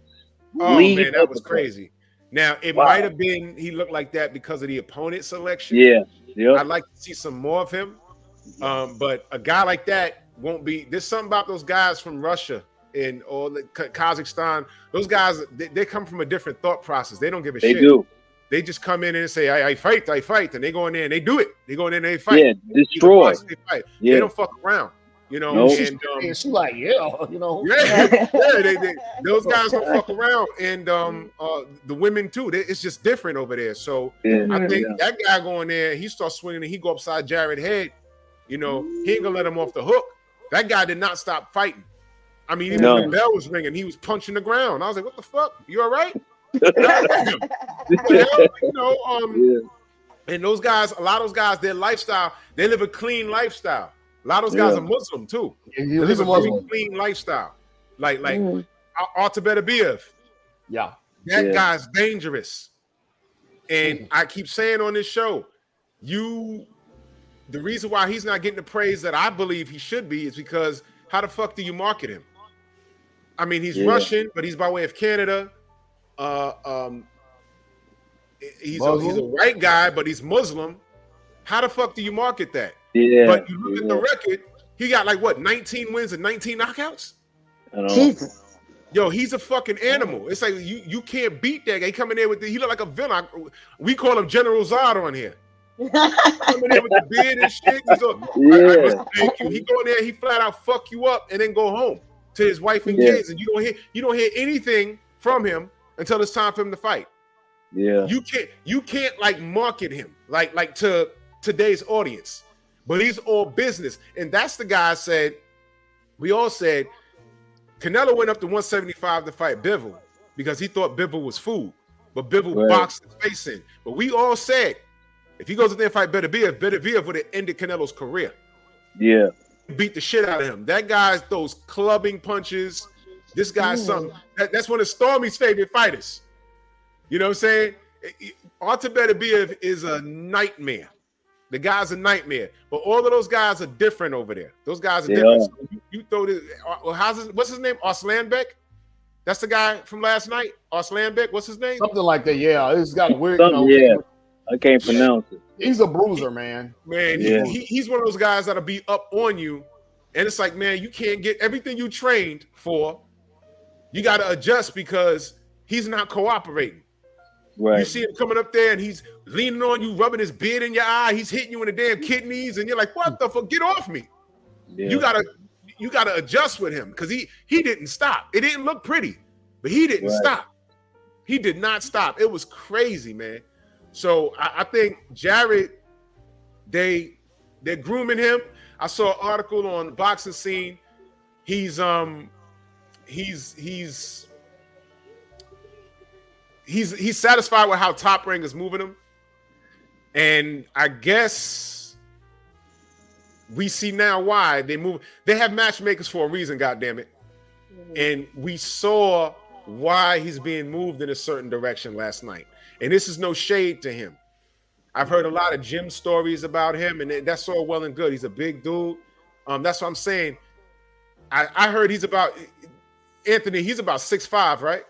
Oh man, that was crazy. Now it might have been he looked like that because of the opponent selection. Yeah. I'd like to see some more of him. But a guy like that won't be. There's something about those guys from Russia and or Kazakhstan. Those guys, they come from a different thought process. They don't give a shit. They do. They just come in and say, I fight, and they go in there and they do it. They go in there and they fight. Yeah, destroy. They fight. They don't fuck around. You know, and she like, you know, those guys don't fuck around, and the women too. It's just different over there. So I think that guy going there, he starts swinging and he go upside Jared's head. You know, he ain't gonna let him off the hook. That guy did not stop fighting. I mean, even when the bell was ringing, he was punching the ground. I was like, "What the fuck? You all right?" And those guys, a lot of those guys, their lifestyle, they live a clean lifestyle. A lot of those guys are Muslim too. They live a very clean lifestyle, like Artabedabiev. Yeah, that guy's dangerous. And I keep saying on this show, the reason why he's not getting the praise that I believe he should be is because how the fuck do you market him? I mean, he's Russian, but he's by way of Canada. He's a white guy, but he's Muslim. How the fuck do you market that? Yeah. But you look at the record, he got like what, 19 wins and 19 knockouts? Jesus. Yo, he's a fucking animal. It's like you can't beat that guy. He coming there with he look like a villain. We call him General Zod on here. Coming in with the beard and shit. He's all, I must thank you. He go in there, he flat out fuck you up and then go home to his wife and kids, and you don't hear anything from him until it's time for him to fight. Yeah. You can't like market him like to today's audience. But he's all business. And that's the guy we all said Canelo went up to 175 to fight Bivol because he thought Bivol was food. But Bivol boxed his face in. But we all said if he goes in there and fight Beterbiev would have ended Canelo's career. Yeah. Beat the shit out of him. That guy throws clubbing punches. This guy's something. That's one of Stormy's favorite fighters. You know what I'm saying? Artur Beterbiev is a nightmare. The guy's a nightmare. But all of those guys are different over there. Those guys are different. So you throw this. What's his name? Arslanbek? That's the guy from last night? Arslanbek? What's his name? Something like that, yeah. It's got a weird, I can't pronounce it. He's a bruiser, man. Man, he's one of those guys that'll be up on you. And it's like, man, you can't get everything you trained for. You got to adjust because he's not cooperating. Right. You see him coming up there and he's leaning on you, rubbing his beard in your eye. He's hitting you in the damn kidneys. And you're like, what the fuck? Get off me. Yeah. You gotta adjust with him because he didn't stop. It didn't look pretty, but he didn't stop. He did not stop. It was crazy, man. So I think Jared, they're grooming him. I saw an article on Boxing Scene. He's satisfied with how Top Rank is moving him. And I guess we see now why they move. They have matchmakers for a reason, goddammit. And we saw why he's being moved in a certain direction last night. And this is no shade to him. I've heard a lot of gym stories about him, and that's all well and good. He's a big dude. That's what I'm saying. I heard he's about Anthony. He's about 6'5", right?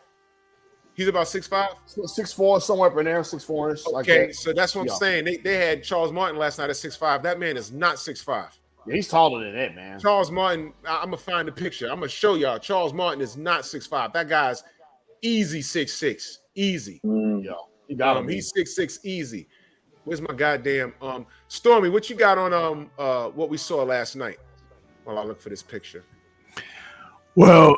He's about 6'5", 6'4", somewhere up in there, 6'4". Okay, like that. So that's what I'm saying. They had Charles Martin last night at 6'5". That man is not 6'5". Yeah, he's taller than that, man. Charles Martin. I'm gonna find the picture. I'm gonna show y'all. Charles Martin is not 6'5". That guy's easy 6'6". Easy. Yo, he got him. He's 6'6". Easy. Where's my goddamn Stormy? What you got on what we saw last night? While I look for this picture. Well,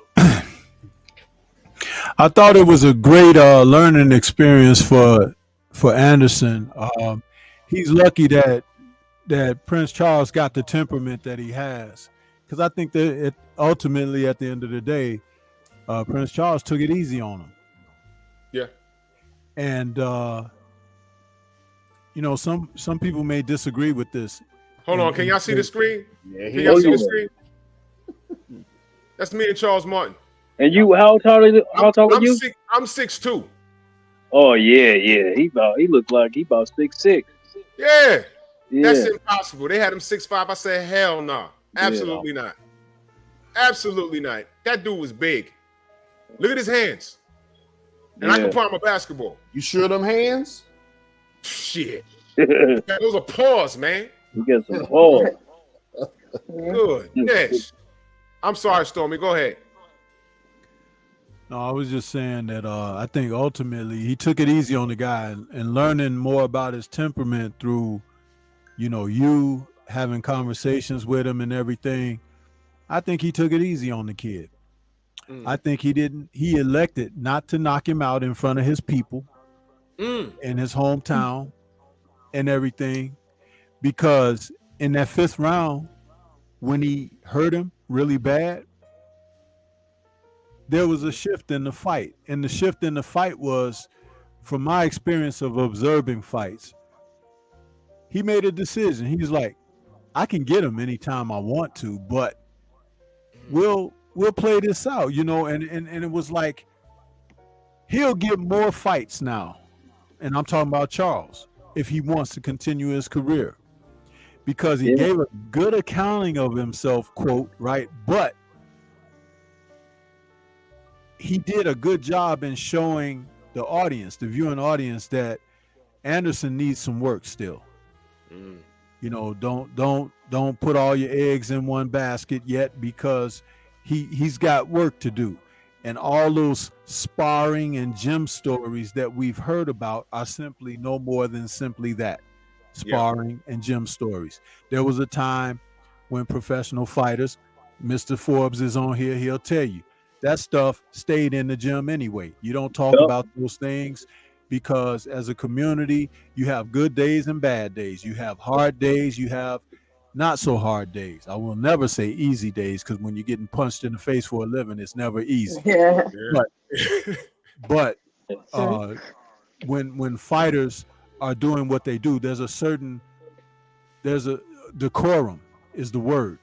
I thought it was a great learning experience for Anderson. He's lucky that Prince Charles got the temperament that he has, because I think that ultimately at the end of the day, Prince Charles took it easy on him. Yeah, and some people may disagree with this. Hold on, can y'all see the screen? Yeah, can y'all see the screen? That's me and Charles Martin. And you, how tall are you? I'm 6'2". Oh yeah. He looked like he about 6'6". Yeah, that's impossible. They had him 6'5". I said, hell no, nah. Absolutely not. Absolutely not. That dude was big. Look at his hands. And I can palm a basketball. You sure them hands? Shit. Those are paws, man. You get some paws. Good. Yes. I'm sorry, Stormy. Go ahead. No, I was just saying that I think ultimately he took it easy on the guy, and learning more about his temperament through, you having conversations with him and everything. I think he took it easy on the kid. I think he elected not to knock him out in front of his people in his hometown and everything, because in that 5th round, when he hurt him really bad, there was a shift in the fight. And the shift in the fight was, from my experience of observing fights, he made a decision. He was like, I can get him anytime I want to, but we'll play this out, and it was like, he'll get more fights now. And I'm talking about Charles, if he wants to continue his career, because he gave a good accounting of himself, quote, right? But he did a good job in showing the audience, the viewing audience, that Anderson needs some work still. Don't put all your eggs in one basket yet, because he's got work to do. And all those sparring and gym stories that we've heard about are simply no more than simply that. sparring, and gym stories. There was a time when professional fighters, Mr. Forbes is on here, he'll tell you, that stuff stayed in the gym anyway. You don't talk about those things because as a community, you have good days and bad days. You have hard days, you have not so hard days. I will never say easy days because when you're getting punched in the face for a living, it's never easy. Yeah. But when fighters are doing what they do, there's a decorum is the word.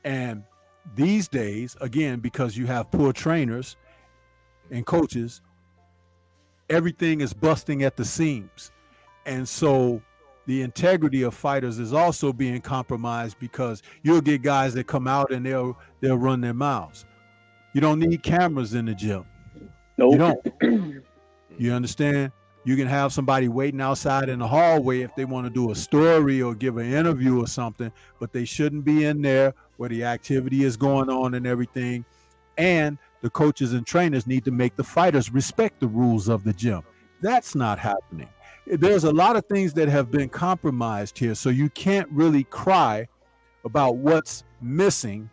And these days, again, because you have poor trainers and coaches, everything is busting at the seams. And so the integrity of fighters is also being compromised because you'll get guys that come out and they'll run their mouths. You don't need cameras in the gym. Nope. You don't. You understand? You can have somebody waiting outside in the hallway if they want to do a story or give an interview or something, but they shouldn't be in there where the activity is going on and everything. And the coaches and trainers need to make the fighters respect the rules of the gym. That's not happening. There's a lot of things that have been compromised here, so you can't really cry about what's missing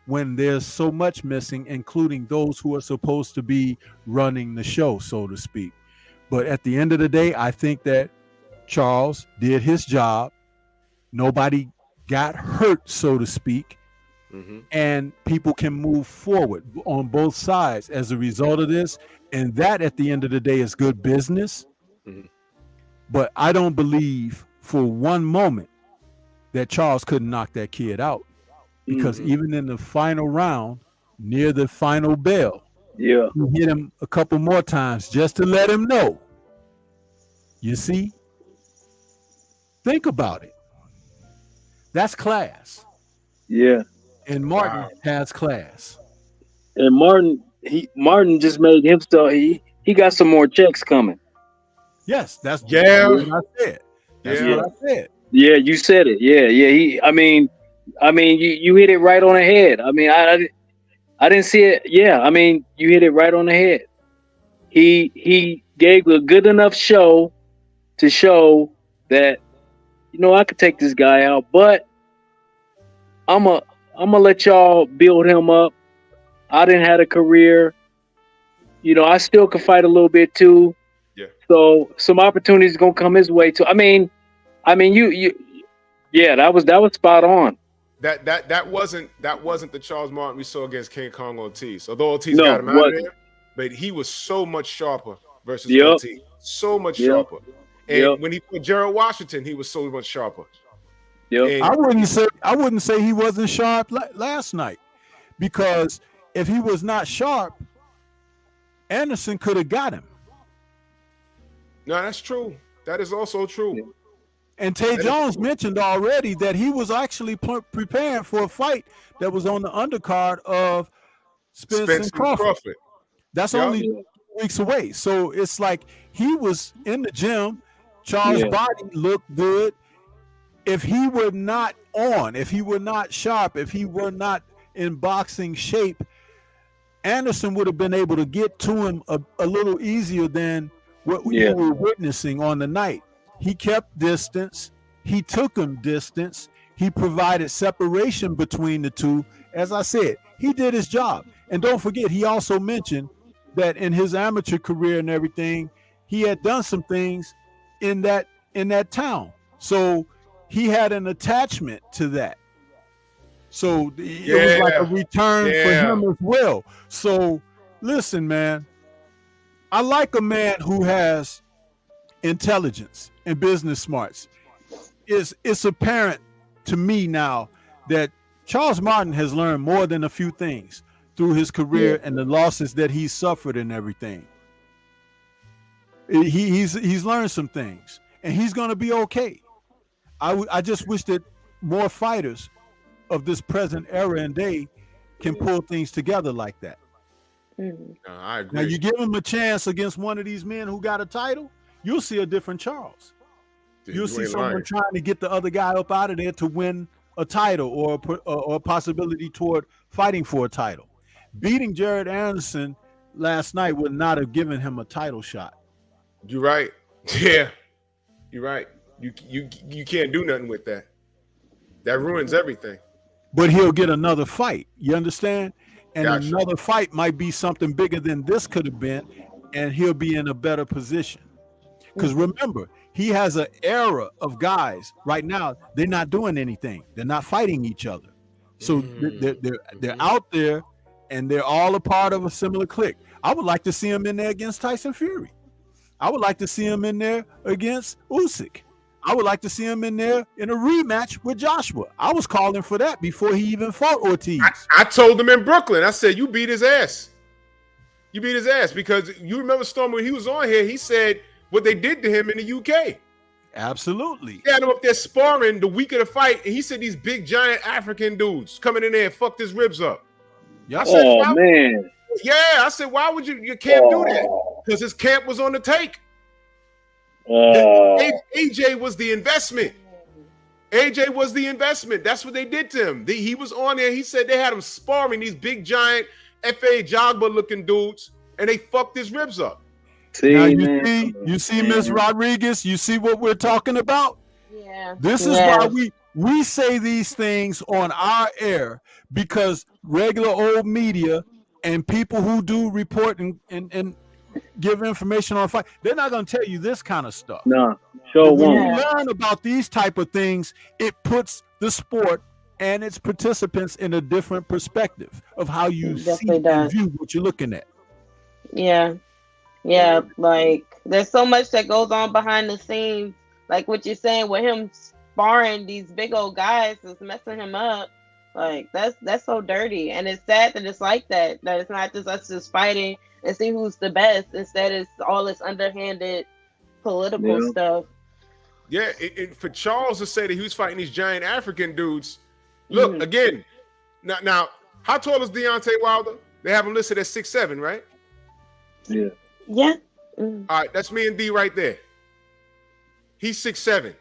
when there's so much missing, including those who are supposed to be running the show, so to speak. But at the end of the day, I think that Charles did his job. Nobody got hurt, so to speak. Mm-hmm. And people can move forward on both sides as a result of this. And that, at the end of the day, is good business. Mm-hmm. But I don't believe for one moment that Charles couldn't knock that kid out. Because even in the final round, near the final bell, he hit him a couple more times just to let him know. You see? Think about it. That's class. Yeah. And Martin has class. And Martin just made himself, he got some more checks coming. Yes, that's what I said. That's what I said. Yeah, you said it. Yeah. I mean, you hit it right on the head. I mean, I didn't see it. Yeah, I mean, you hit it right on the head. He gave a good enough show to show that, I could take this guy out, but I'm gonna let y'all build him up. I didn't have a career. I still could fight a little bit too. Yeah. So some opportunities gonna come his way too. I mean, that was spot on. That wasn't the Charles Martin we saw against King Kong Ortiz. Although Ortiz got him out of there, but he was so much sharper versus Ortiz. So much sharper. And when he put Gerald Washington, he was so much sharper. Yep. I wouldn't say he wasn't sharp last night, because if he was not sharp, Anderson could have got him. No, that's true. That is also true. Yeah. And Tay Jones mentioned already that he was actually preparing for a fight that was on the undercard of Spence and Crawford. That's only 2 weeks away. So it's like he was in the gym. Charles' body looked good. If he were not on, if he were not sharp, if he were not in boxing shape, Anderson would have been able to get to him a little easier than what we were witnessing on the night. He kept distance. He took him distance. He provided separation between the two. As I said, he did his job. And don't forget, he also mentioned that in his amateur career and everything, he had done some things in that town. So he had an attachment to that. So it was like a return for him as well. So listen, man, I like a man who has intelligence and business smarts. It's apparent to me now that Charles Martin has learned more than a few things through his career and the losses that he's suffered and everything. He's learned some things, and he's going to be okay. I just wish that more fighters of this present era and day can pull things together like that. I agree. Now you give him a chance against one of these men who got a title, you'll see a different Charles. You'll see someone trying to get the other guy up out of there to win a title or a possibility toward fighting for a title. Beating Jared Anderson last night would not have given him a title shot. You're right. Yeah, you're right. You can't do nothing with that. That ruins everything. But he'll get another fight. You understand? And Gotcha. another fight might be something bigger than this could have been, and he'll be in a better position. Because remember, he has an era of guys right now. They're not doing anything. They're not fighting each other. So they're out there, and they're all a part of a similar clique. I would like to see him in there against Tyson Fury. I would like to see him in there against Usyk. I would like to see him in there in a rematch with Joshua. I was calling for that before he even fought Ortiz. I told him in Brooklyn, I said, you beat his ass. You beat his ass because you remember, Storm, when he was on here, he said what they did to him in the UK. Absolutely. He had him up there sparring the week of the fight, and he said these big, giant African dudes coming in there and fucked his ribs up. I said, man. Yeah, I said, why would you can't do that? Because his camp was on the take. AJ was the investment. AJ was the investment. That's what they did to him. He was on there. He said they had him sparring these big, giant F.A. Jogba looking dudes, and they fucked his ribs up. Now you see, Miss Rodriguez, you see what we're talking about? Yeah. This is why we say these things on our air, because regular old media and people who do report and give information on a fight, they're not going to tell you this kind of stuff. No, sure when won't. you learn about these type of things, it puts the sport and its participants in a different perspective of how you see and view what you're looking at. Yeah. Yeah, like there's so much that goes on behind the scenes, like what you're saying with him sparring these big old guys is messing him up. Like that's so dirty, and it's sad that it's like that. That it's not just us just fighting and see who's the best. Instead, it's all this underhanded political stuff. Yeah, for Charles to say that he was fighting these giant African dudes. Look again. Now, how tall is Deontay Wilder? They have him listed at 6'7", right? Yeah. Yeah. All right, that's me and D right there. He's 6'7".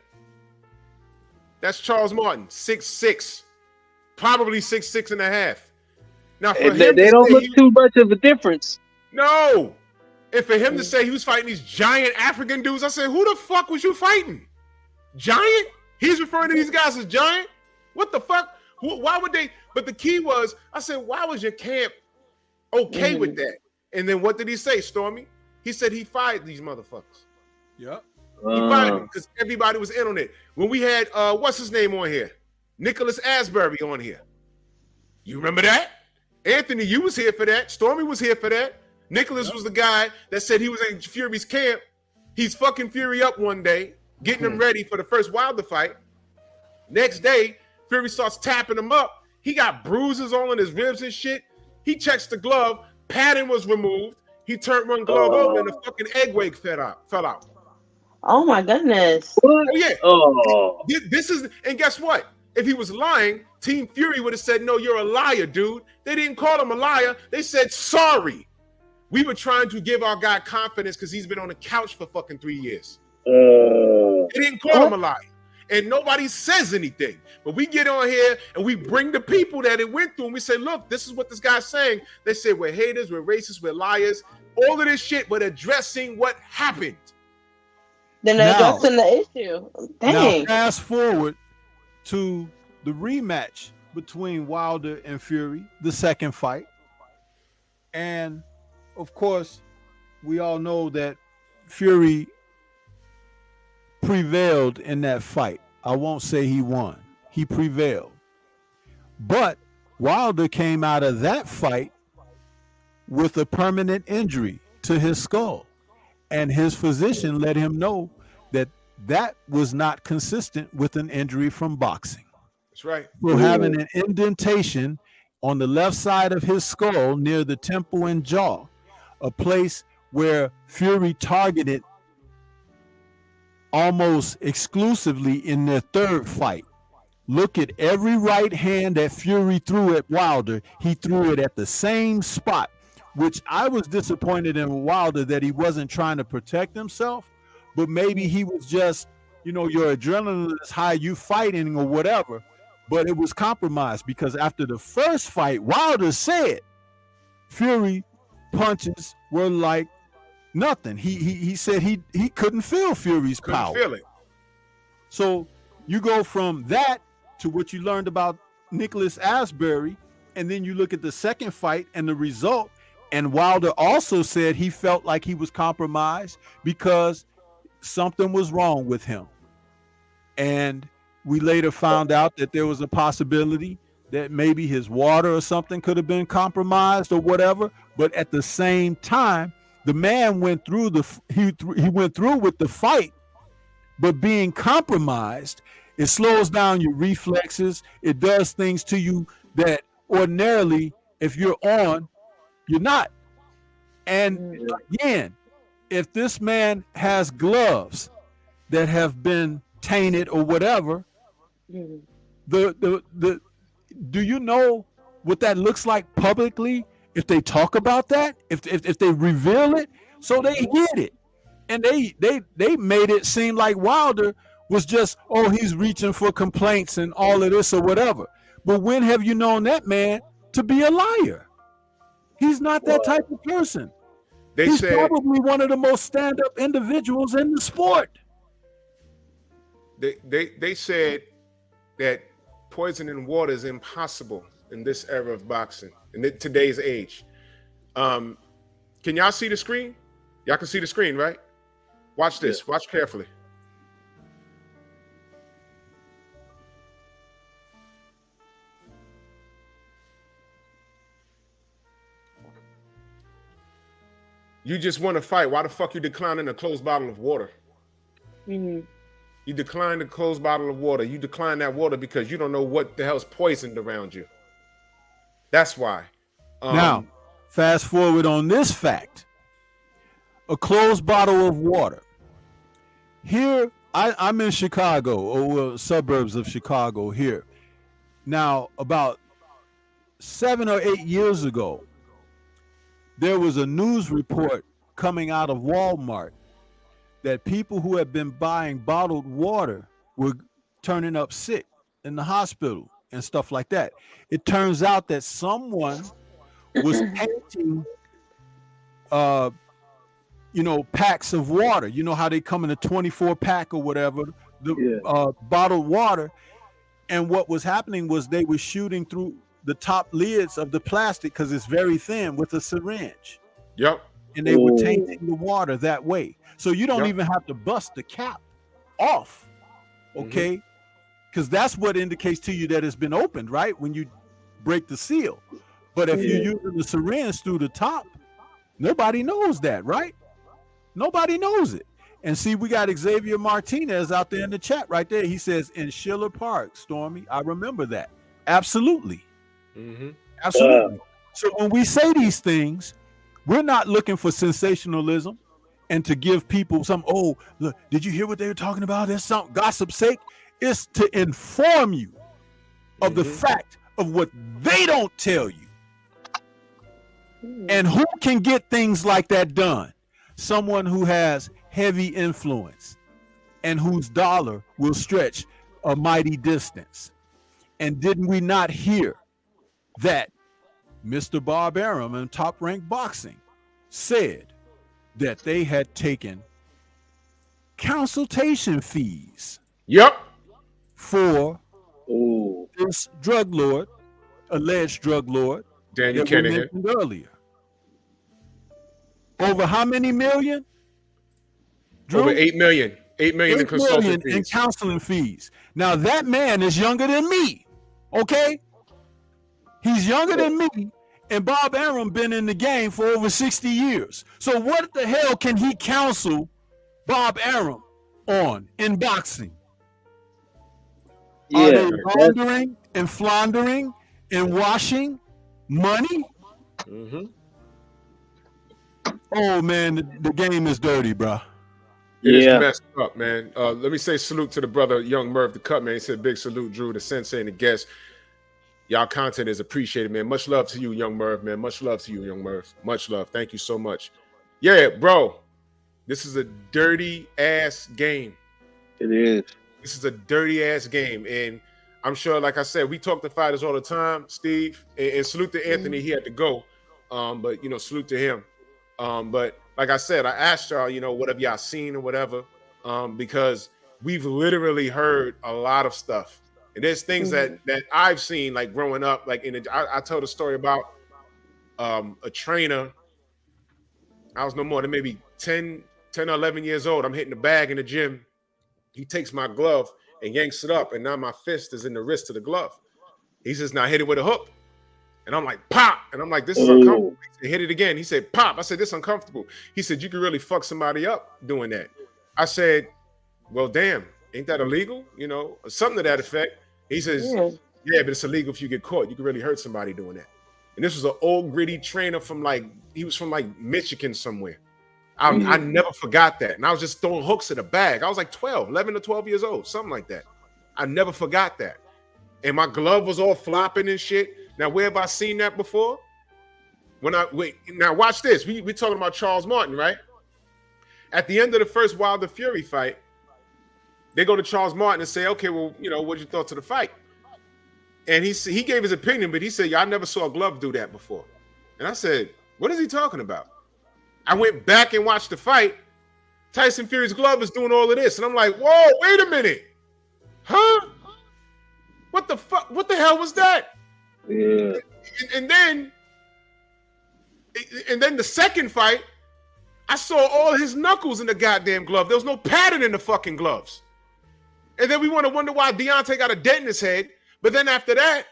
That's Charles Martin, 6'6", probably 6'6" and a half. Now, for him they don't look too much of a difference. No. And for him to say he was fighting these giant African dudes, I said, who the fuck was you fighting? Giant? He's referring to these guys as giant? What the fuck? Why would they? But the key was, I said, why was your camp okay with that? And then what did he say, Stormy? He said he fired these motherfuckers. Yep. He fired them because everybody was in on it. When we had, what's his name on here? Nicholas Asbury on here. You remember that? Anthony, you was here for that. Stormy was here for that. Nicholas was the guy that said he was in Fury's camp. He's fucking Fury up one day, getting him ready for the first Wilder fight. Next day, Fury starts tapping him up. He got bruises all in his ribs and shit. He checks the glove. Padding was removed. He turned one glove over and the fucking egg wake fell out. Oh my goodness. Oh yeah. Oh. This is, and guess what? If he was lying, Team Fury would have said, no, you're a liar, dude. They didn't call him a liar. They said, sorry. We were trying to give our guy confidence because he's been on the couch for fucking 3 years. They didn't call him a liar. And nobody says anything. But we get on here and we bring the people that it went through and we say, look, this is what this guy's saying. They say we're haters, we're racist, we're liars. All of this shit, but addressing what happened. Then addressing the issue. Dang. Now fast forward to the rematch between Wilder and Fury, the second fight. And of course, we all know that Fury prevailed in that fight. I won't say he won. He prevailed. But Wilder came out of that fight with a permanent injury to his skull. And his physician let him know that that was not consistent with an injury from boxing. That's right. So having an indentation on the left side of his skull near the temple and jaw, a place where Fury targeted almost exclusively in their third fight. Look at every right hand that Fury threw at Wilder. He threw it at the same spot, which I was disappointed in Wilder that he wasn't trying to protect himself, but maybe he was just, you know, your adrenaline is high, you fighting or whatever, but it was compromised because after the first fight, Wilder said Fury punches were like nothing. He said he couldn't feel Fury's power. Couldn't feel it. So you go from that to what you learned about Nicholas Asbury, and then you look at the second fight and the result. And Wilder also said he felt like he was compromised because something was wrong with him. And we later found out that there was a possibility that maybe his water or something could have been compromised or whatever. But at the same time, the man went through he went through with the fight, but being compromised, it slows down your reflexes. It does things to you that ordinarily, if you're on, you're not. And again, if this man has gloves that have been tainted or whatever, do you know what that looks like publicly if they talk about that, if they reveal it? So they hid it, and they made it seem like Wilder was just, oh, he's reaching for complaints and all of this or whatever. But when have you known that man to be a liar? He's not that type of person. He's probably one of the most stand-up individuals in the sport. They said that poisoning water is impossible in this era of boxing, in today's age. Can y'all see the screen? Y'all can see the screen, right? Watch this. Yeah. Watch carefully. You just want to fight. Why the fuck you declining a closed bottle of water? You declined a closed bottle of water. You decline that water because you don't know what the hell's poisoned around you. That's why. Now, fast forward on this fact. A closed bottle of water. Here, I'm in Chicago, or suburbs of Chicago here. Now, about 7 or 8 years ago, there was a news report coming out of Walmart that people who had been buying bottled water were turning up sick in the hospital and stuff like that. It turns out that someone was tainting, packs of water. You know how they come in a 24 pack or whatever, bottled water. And what was happening was they were shooting through the top lids of the plastic because it's very thin with a syringe. Yep. And they were tainting the water that way. So you don't even have to bust the cap off, okay? Because that's what indicates to you that it's been opened, right? When you break the seal. But if you're using the syringe through the top, nobody knows that, right? Nobody knows it. And see, we got Xavier Martinez out there in the chat right there. He says, in Schiller Park, Stormy, I remember that. Absolutely. Absolutely. So when we say these things, we're not looking for sensationalism and to give people some, oh, look, did you hear what they were talking about? There's some gossip's sake. It's to inform you of the fact of what they don't tell you. And who can get things like that done? Someone who has heavy influence and whose dollar will stretch a mighty distance. And didn't we not hear that Mr. Bob Arum in Top Rank Boxing said that they had taken consultation fees for this drug lord, alleged drug lord, Daniel that we Kennedy mentioned earlier. Over how many million? Drew? Over 8 million. 8 million in consulting fees. In counseling fees. Now that man is younger than me. Okay? He's younger than me, and Bob Arum been in the game for over 60 years. So what the hell can he counsel Bob Arum on in boxing? Are they laundering and floundering and washing money? Oh man, the game is dirty, bro. It is messed up, man. Let me say salute to the brother, Young Merv, the cut man. He said big salute, Drew, the sensei, and the guest. Y'all content is appreciated, man. Much love to you, Young Merv, man. Much love to you, Young Merv. Much love. Thank you so much. Yeah, bro. This is a dirty ass game. It is. This is a dirty ass game. And I'm sure, like I said, we talk to fighters all the time, Steve. And salute to Anthony. He had to go. But salute to him. But like I said, I asked y'all, what have y'all seen or whatever? Because we've literally heard a lot of stuff. And there's things that I've seen, like growing up, like I told a story about a trainer. I was no more than maybe 10 or 11 years old. I'm hitting the bag in the gym. He takes my glove and yanks it up, and now my fist is in the wrist of the glove. He says, now hit it with a hook. And I'm like, pop. And I'm like, this is uncomfortable. He said, hit it again. He said, pop. I said, this is uncomfortable. He said, you could really fuck somebody up doing that. I said, well, damn, ain't that illegal? You know, something to that effect. He says, yeah, but it's illegal if you get caught. You could really hurt somebody doing that. And this was an old gritty trainer he was from like Michigan somewhere. I never forgot that. And I was just throwing hooks at a bag. I was like 11 to 12 years old, something like that. I never forgot that. And my glove was all flopping and shit. Now, where have I seen that before? Now watch this. We're talking about Charles Martin, right? At the end of the first Wilder Fury fight, they go to Charles Martin and say, okay, well, you know, what'd you thought to the fight? And he gave his opinion, but he said, yeah, I never saw a glove do that before. And I said, what is he talking about? I went back and watched the fight. Tyson Fury's glove is doing all of this. And I'm like, whoa, wait a minute. Huh? What the fuck? What the hell was that? Yeah. And then the second fight, I saw all his knuckles in the goddamn glove. There was no pattern in the fucking gloves. And then we want to wonder why Deontay got a dent in his head. But then after that,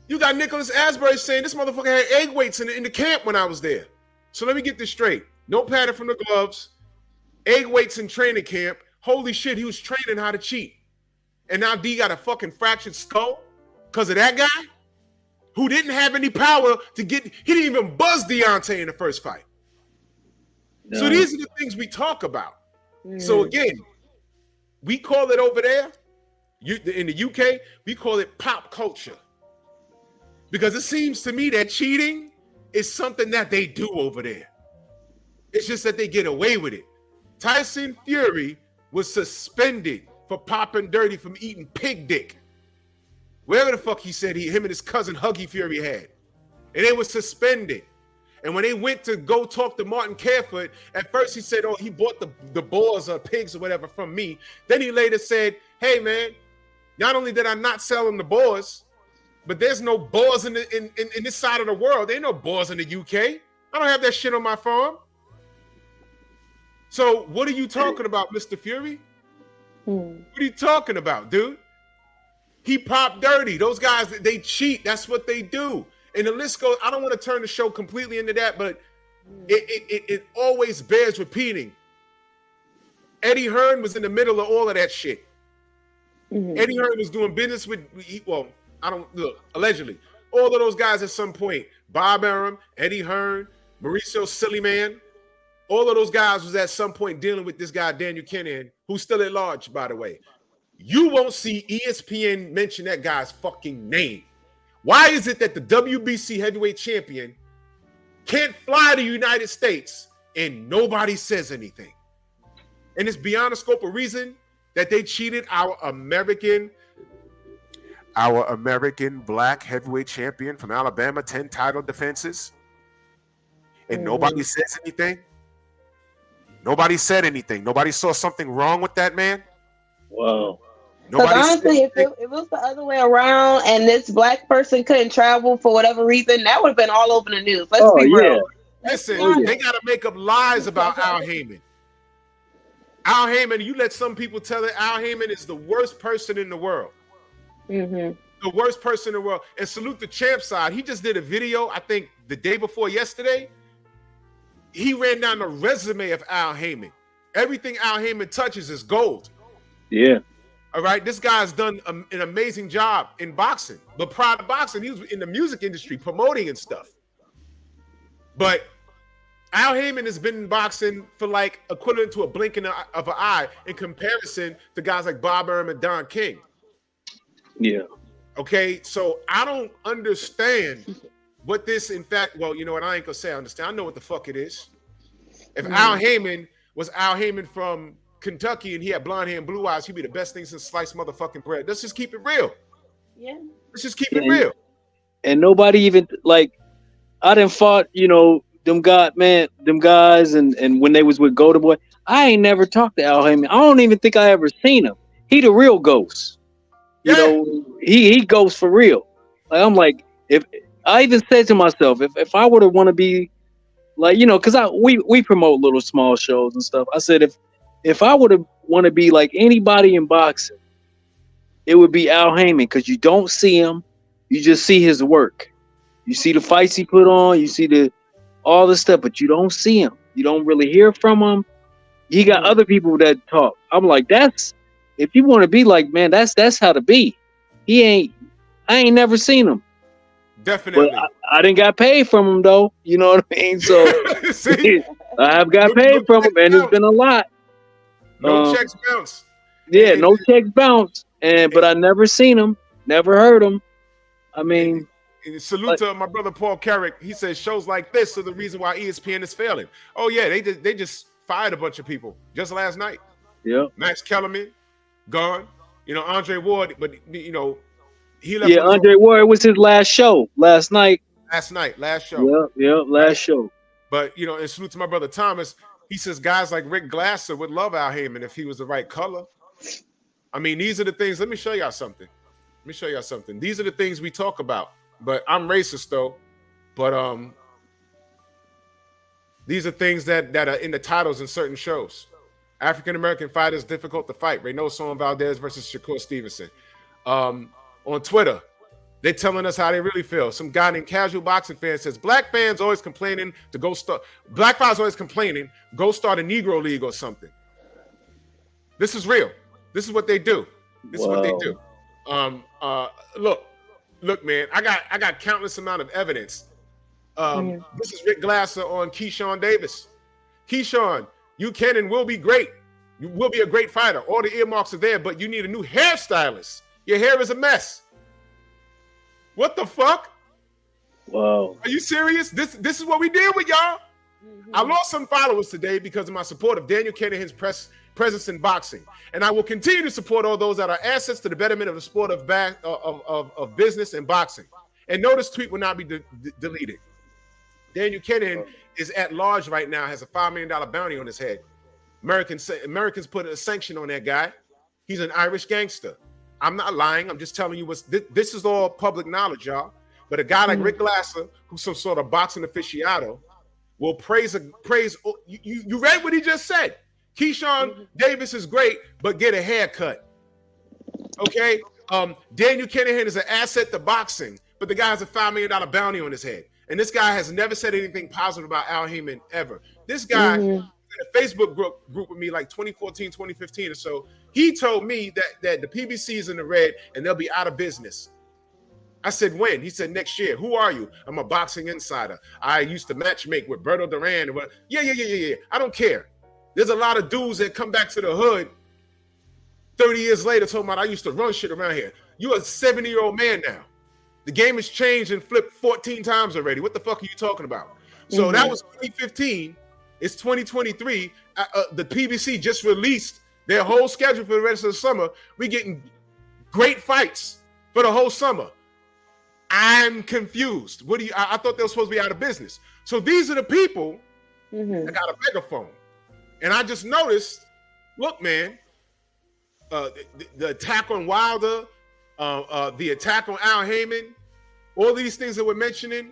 you got Nicholas Asbury saying this motherfucker had egg weights in the camp when I was there. So let me get this straight. No pattern from the gloves, egg weights in training camp. Holy shit, he was training how to cheat. And now D got a fucking fractured skull because of that guy who didn't have any power to get, he didn't even buzz Deontay in the first fight. No. So these are the things we talk about. So again, we call it over there, in the UK, we call it pop culture. Because it seems to me that cheating is something that they do over there. It's just that they get away with it. Tyson Fury was suspended for popping dirty from eating pig dick. Wherever the fuck he said him and his cousin Huggy Fury had. And they were suspended. And when they went to go talk to Martin Carefoot, at first he said, oh, he bought the boars or pigs or whatever from me. Then he later said, hey, man, not only did I not sell him the boars, but there's no boars in this side of the world. There ain't no boars in the UK. I don't have that shit on my farm. So what are you talking about, Mr. Fury? What are you talking about, dude? He popped dirty. Those guys, they cheat. That's what they do. And the list goes, I don't want to turn the show completely into that, but it always bears repeating. Eddie Hearn was in the middle of all of that shit. Eddie Hearn was doing business with, allegedly. All of those guys at some point, Bob Arum, Eddie Hearn, Mauricio Silliman, all of those guys was at some point dealing with this guy, Daniel Kinahan, who's still at large, by the way. You won't see ESPN mention that guy's fucking name. Why is it that the WBC heavyweight champion can't fly to the United States and nobody says anything? And it's beyond the scope of reason that they cheated our American black heavyweight champion from Alabama, 10 title defenses. And nobody says anything. Nobody said anything. Nobody saw something wrong with that man. Wow. Because honestly, if it was the other way around and this black person couldn't travel for whatever reason, that would have been all over the news. Let's be real. Listen, they got to make up lies about Al Heyman. Al Heyman, you let some people tell it, Al Heyman is the worst person in the world. The worst person in the world. And salute the champ side. He just did a video, I think the day before yesterday. He ran down the resume of Al Heyman. Everything Al Heyman touches is gold. Yeah. All right. This guy's done an amazing job in boxing. But prior to boxing, he was in the music industry promoting and stuff. But Al Heyman has been in boxing for like equivalent to a blink of an eye in comparison to guys like Bob Arum and Don King. Yeah. Okay. So I don't understand what this, in fact, well, you know what? I ain't gonna say I understand. I know what the fuck it is. If Al Heyman was Al Heyman from Kentucky and he had blonde hair and blue eyes, he'd be the best thing since sliced motherfucking bread. Let's just keep it real. Yeah. Let's just keep it real. And nobody even, like, I done fought, them guys, and when they was with Golden Boy, I ain't never talked to Al Heyman. I don't even think I ever seen him. He the real ghost. You know, he ghost for real. Like I'm like, if I even said to myself, if I would have want to be like, you know, because we promote little small shows and stuff. I said if I would have want to be like anybody in boxing, it would be Al Heyman, because you don't see him, you just see his work. You see the fights he put on, you see all the stuff, but you don't see him. You don't really hear from him. He got other people that talk. I'm like, if you want to be like, man, that's how to be. I ain't never seen him. Definitely. But I didn't got paid from him though. You know what I mean? So I have got paid from him, and it's been a lot. No checks bounce. Yeah, no checks bounce. But I never seen him, never heard him. I mean, salute to my brother Paul Carrick. He says shows like this are the reason why ESPN is failing. Oh yeah, they just fired a bunch of people just last night. Yeah, Max Kellerman gone. You know, Andre Ward, but you know, he left. Yeah, Andre Ward was his last show last night. Last show. Yeah, last show. But you know, and salute to my brother Thomas. He says guys like Rick Glasser would love Al Heyman if he was the right color. I mean, these are the things. Let me show y'all something. These are the things we talk about. But I'm racist though. But these are things that are in the titles in certain shows. African American fighters difficult to fight. Reynoso and Valdez versus Shakur Stevenson. On Twitter, they're telling us how they really feel. Some guy named Casual Boxing Fan says black fans always complaining to go start. Black fighters always complaining. Go start a Negro League or something. This is real. This is what they do. This is what they do. Look, man. I got countless amount of evidence. This is Rick Glasser on Keyshawn Davis. Keyshawn, you can and will be great. You will be a great fighter. All the earmarks are there, but you need a new hairstylist. Your hair is a mess. What the fuck? Wow. Are you serious? This is what we deal with, y'all. I lost some followers today because of my support of Daniel Kennedy presence in boxing, and I will continue to support all those that are assets to the betterment of the sport of business and boxing. And no, this tweet will not be deleted. Daniel Kennedy is at large right now, has a $5 million bounty on his head. Americans put a sanction on that guy. He's an Irish gangster. I'm not lying. I'm just telling you this is all public knowledge, y'all. But a guy like Rick Glasser, who's some sort of boxing aficionado, will praise. You read what he just said. Keyshawn Davis is great, but get a haircut. Okay. Daniel Kennedy is an asset to boxing, but the guy has a $5 million bounty on his head. And this guy has never said anything positive about Al Heyman ever. This guy in a Facebook group with me like 2014, 2015 or so. He told me that the PBC is in the red and they'll be out of business. I said, when? He said, next year. Who are you? I'm a boxing insider. I used to matchmake with Berto Duran. Yeah. I don't care. There's a lot of dudes that come back to the hood 30 years later talking about I used to run shit around here. You're a 70-year-old man now. The game has changed and flipped 14 times already. What the fuck are you talking about? So that was 2015. It's 2023. The PBC just released their whole schedule for the rest of the summer. We're getting great fights for the whole summer. I'm confused. I thought they were supposed to be out of business. So these are the people that got a megaphone. And I just noticed, look, man, the attack on Wilder, the attack on Al Heyman, all these things that we're mentioning,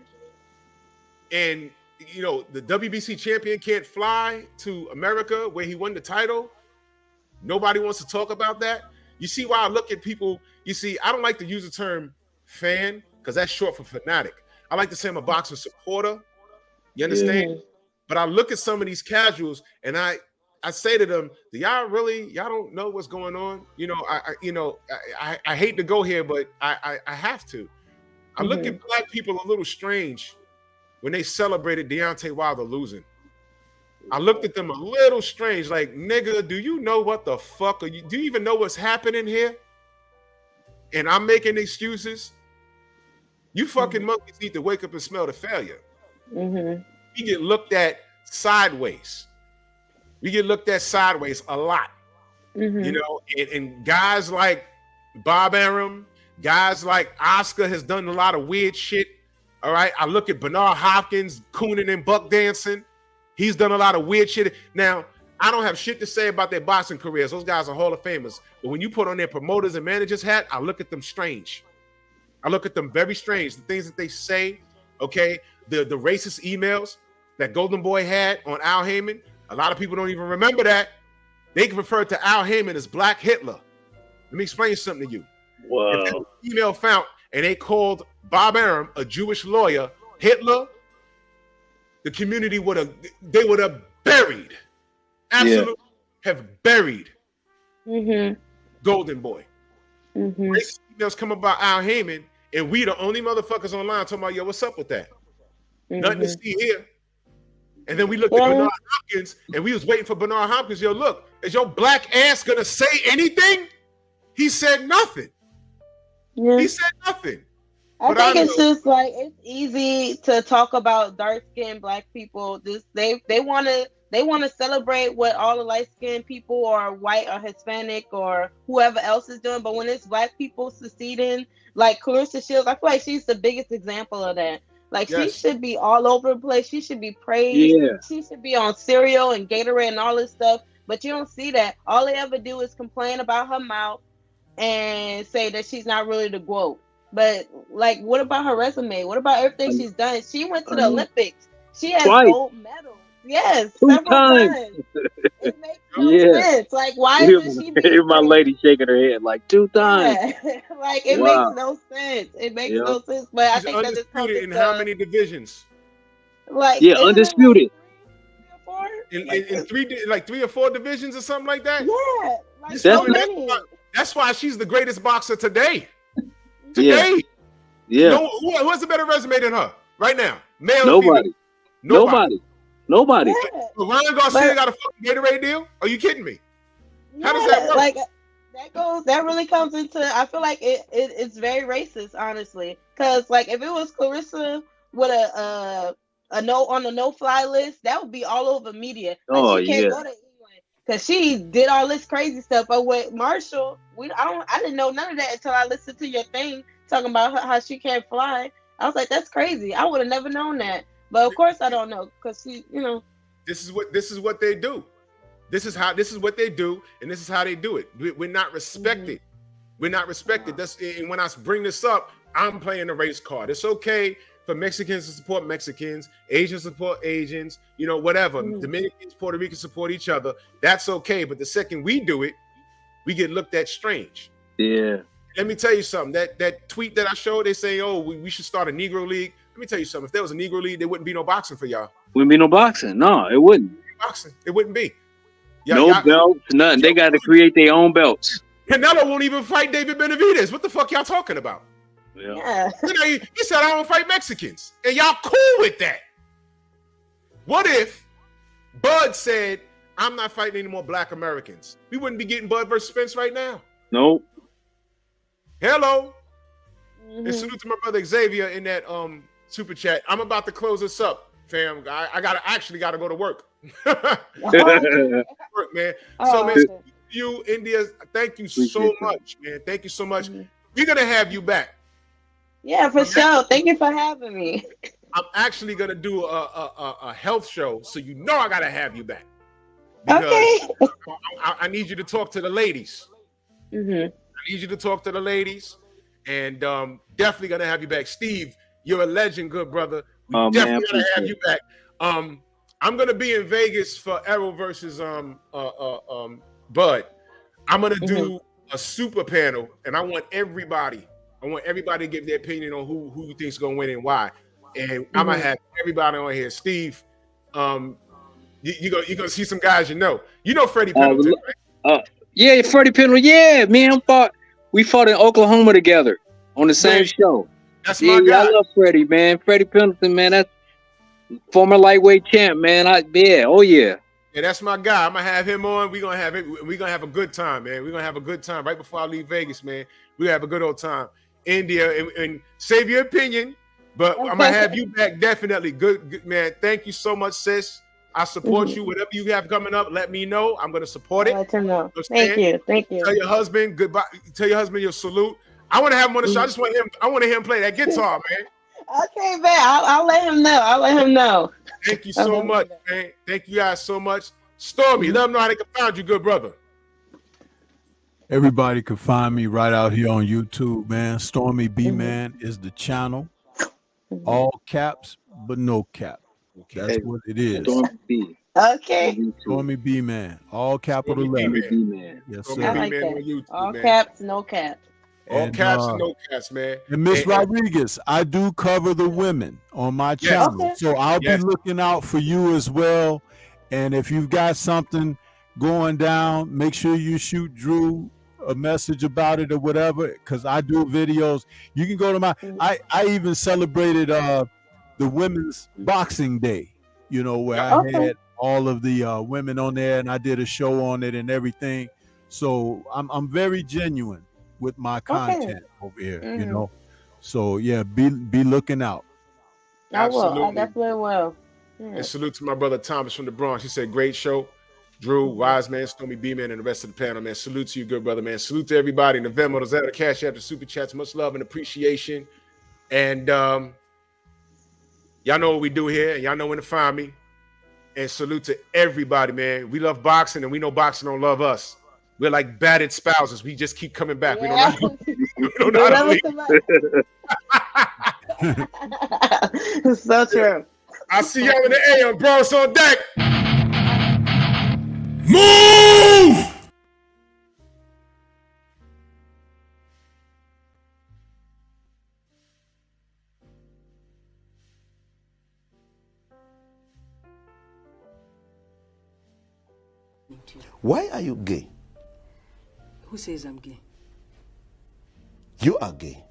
and you know, the WBC champion can't fly to America where he won the title. Nobody wants to talk about that. You see why I look at people, you see, I don't like to use the term fan because that's short for fanatic. I like to say I'm a boxing supporter. You understand? But I look at some of these casuals and I say to them, do y'all don't know what's going on? You know, I hate to go here, but I have to. I look at black people a little strange when they celebrated Deontay Wilder losing. I looked at them a little strange, like, nigga, do you know what the fuck are you? Do you even know what's happening here? And I'm making excuses. You fucking monkeys need to wake up and smell the failure. We get looked at sideways. We get looked at sideways a lot. You know, and guys like Bob Arum, guys like Oscar has done a lot of weird shit. All right. I look at Bernard Hopkins, cooning and buck dancing. He's done a lot of weird shit. Now, I don't have shit to say about their boxing careers. Those guys are Hall of Famers. But when you put on their promoters and managers hat, I look at them strange. I look at them very strange. The things that they say, okay, the racist emails that Golden Boy had on Al Heyman. A lot of people don't even remember that. They refer to Al Heyman as Black Hitler. Let me explain something to you. Wow. If that email found and they called Bob Arum, a Jewish lawyer, Hitler, the community would have buried, absolutely have buried Golden Boy. Racist emails come about Al Heyman, and we the only motherfuckers online talking about, yo, what's up with that? Nothing to see here. And then we looked at Bernard Hopkins, and we was waiting for Bernard Hopkins. Yo, look, is your black ass gonna say anything? He said nothing. Yeah. He said nothing. I think it's just like it's easy to talk about dark-skinned black people. Just they want to celebrate what all the light-skinned people or white or Hispanic or whoever else is doing. But when it's black people succeeding, like Clarissa Shields, I feel like she's the biggest example of that. Like she should be all over the place. She should be praised. Yeah. She should be on cereal and Gatorade and all this stuff. But you don't see that. All they ever do is complain about her mouth and say that she's not really the GOAT. But like, what about her resume? What about everything she's done? She went to the Olympics. She has gold medals. Yes, several times. It makes no sense. Like, why is she? Hear my lady shaking her head like 2 times. Yeah. Like, it makes no sense. It makes no sense. But I think that it's undisputed in how many divisions? Like, undisputed. In 3 or 4 divisions or something like that. Yeah, like so many. That's why she's the greatest boxer today. Yeah. Who has a better resume than her right now? Male Nobody. Yeah. Ryan Garcia got a fucking Gatorade deal? Are you kidding me? How does that work? Like that really comes into, I feel like it's very racist, honestly. Because like if it was Clarissa with a no on the no-fly list, that would be all over media. Like, she can't go to England because she did all this crazy stuff. But with Marshall, I didn't know none of that until I listened to your thing talking about how she can't fly. I was like, that's crazy. I would have never known that. But of course I don't know because she, This is what they do. This is what they do, and this is how they do it. We're not respected. We're not respected. And when I bring this up, I'm playing the race card. It's okay for Mexicans to support Mexicans, Asians support Asians, whatever. Dominicans, Puerto Ricans support each other. That's okay. But the second we do it, we get looked at strange. Yeah. Let me tell you something. That tweet that I showed, they say, oh, we should start a Negro League. Let me tell you something. If there was a Negro League, there wouldn't be no boxing for y'all. Wouldn't be no boxing. No, it wouldn't. Boxing. It wouldn't be. No belts, nothing. They got to create their own belts. Canelo won't even fight David Benavidez. What the fuck y'all talking about? Yeah. He said, I don't fight Mexicans. And y'all cool with that. What if Bud said, I'm not fighting any more black Americans? We wouldn't be getting Bud versus Spence right now. Nope. Hello. And salute to my brother Xavier in that super chat. I'm about to close this up, fam. I gotta go to work. Work, man. Man, you, India, thank you so much, man. Thank you so much. We're gonna have you back. Yeah, for sure. Thank you for having me. I'm actually gonna do a health show, so I gotta have you back. Okay. I need you to talk to the ladies. I need you to talk to the ladies, and definitely gonna have you back. Steve, you're a legend, good brother. We definitely gonna have you back. I'm gonna be in Vegas for Errol versus Bud. I'm gonna do a super panel, and I want everybody to give their opinion on who you think's gonna win and why. And I'm gonna have everybody on here. Steve, you're gonna see some guys you know. You know Freddie Pendleton, right? Yeah, Freddie Pendleton. Yeah, man, we fought in Oklahoma together on the same show. That's my guy. I love Freddie, man. Freddie Pendleton, man. That's former lightweight champ, man. Yeah, that's my guy. I'm gonna have him on. We're gonna have a good time, man. We're gonna have a good time right before I leave Vegas, man. We're gonna have a good old time. India, and save your opinion, but I'm gonna have you back definitely. Good man. Thank you so much, sis. I support you. Whatever you have coming up, let me know. I'm gonna support it. Let him know. Thank you. Tell your husband goodbye. Tell your husband your salute. I want to have him on the show. I want to hear him play that guitar, man. Okay, man. I'll let him know. Thank you so much, man. Thank you guys so much. Stormy, let them know how they can find you, good brother. Everybody can find me right out here on YouTube, man. Stormy B Man is the channel. All caps, but no cap. That's what it is. Stormy B. Okay. Stormy B Man. All capital letters. B Man. Yes, Stormy sir. I B like Man that. on YouTube, All man. caps, no cap. All And, caps and no caps, man. And Miss Rodriguez, I do cover the women on my channel. Okay. So I'll be looking out for you as well. And if you've got something going down, make sure you shoot Drew a message about it or whatever, because I do videos. You can go to my I even celebrated the Women's Boxing Day, you know, where I had all of the women on there, and I did a show on it and everything. So I'm very genuine with my content over here, you know. So yeah, be looking out. I will. I definitely will. And salute to my brother Thomas from the Bronx. He said, great show. Drew, Wise Man, Stormy B Man, and the rest of the panel, man. Salute to you, good brother, man. Salute to everybody in the Venmo, the Zeta, the Cash App, the Super Chats. Much love and appreciation. And y'all know what we do here, and y'all know when to find me. And salute to everybody, man. We love boxing, and we know boxing don't love us. We're like battered spouses. We just keep coming back. We don't know how to leave. It's so true. I'll see y'all in the AM, bro. It's on deck. Move! Why are you gay? Who says I'm gay? You are gay.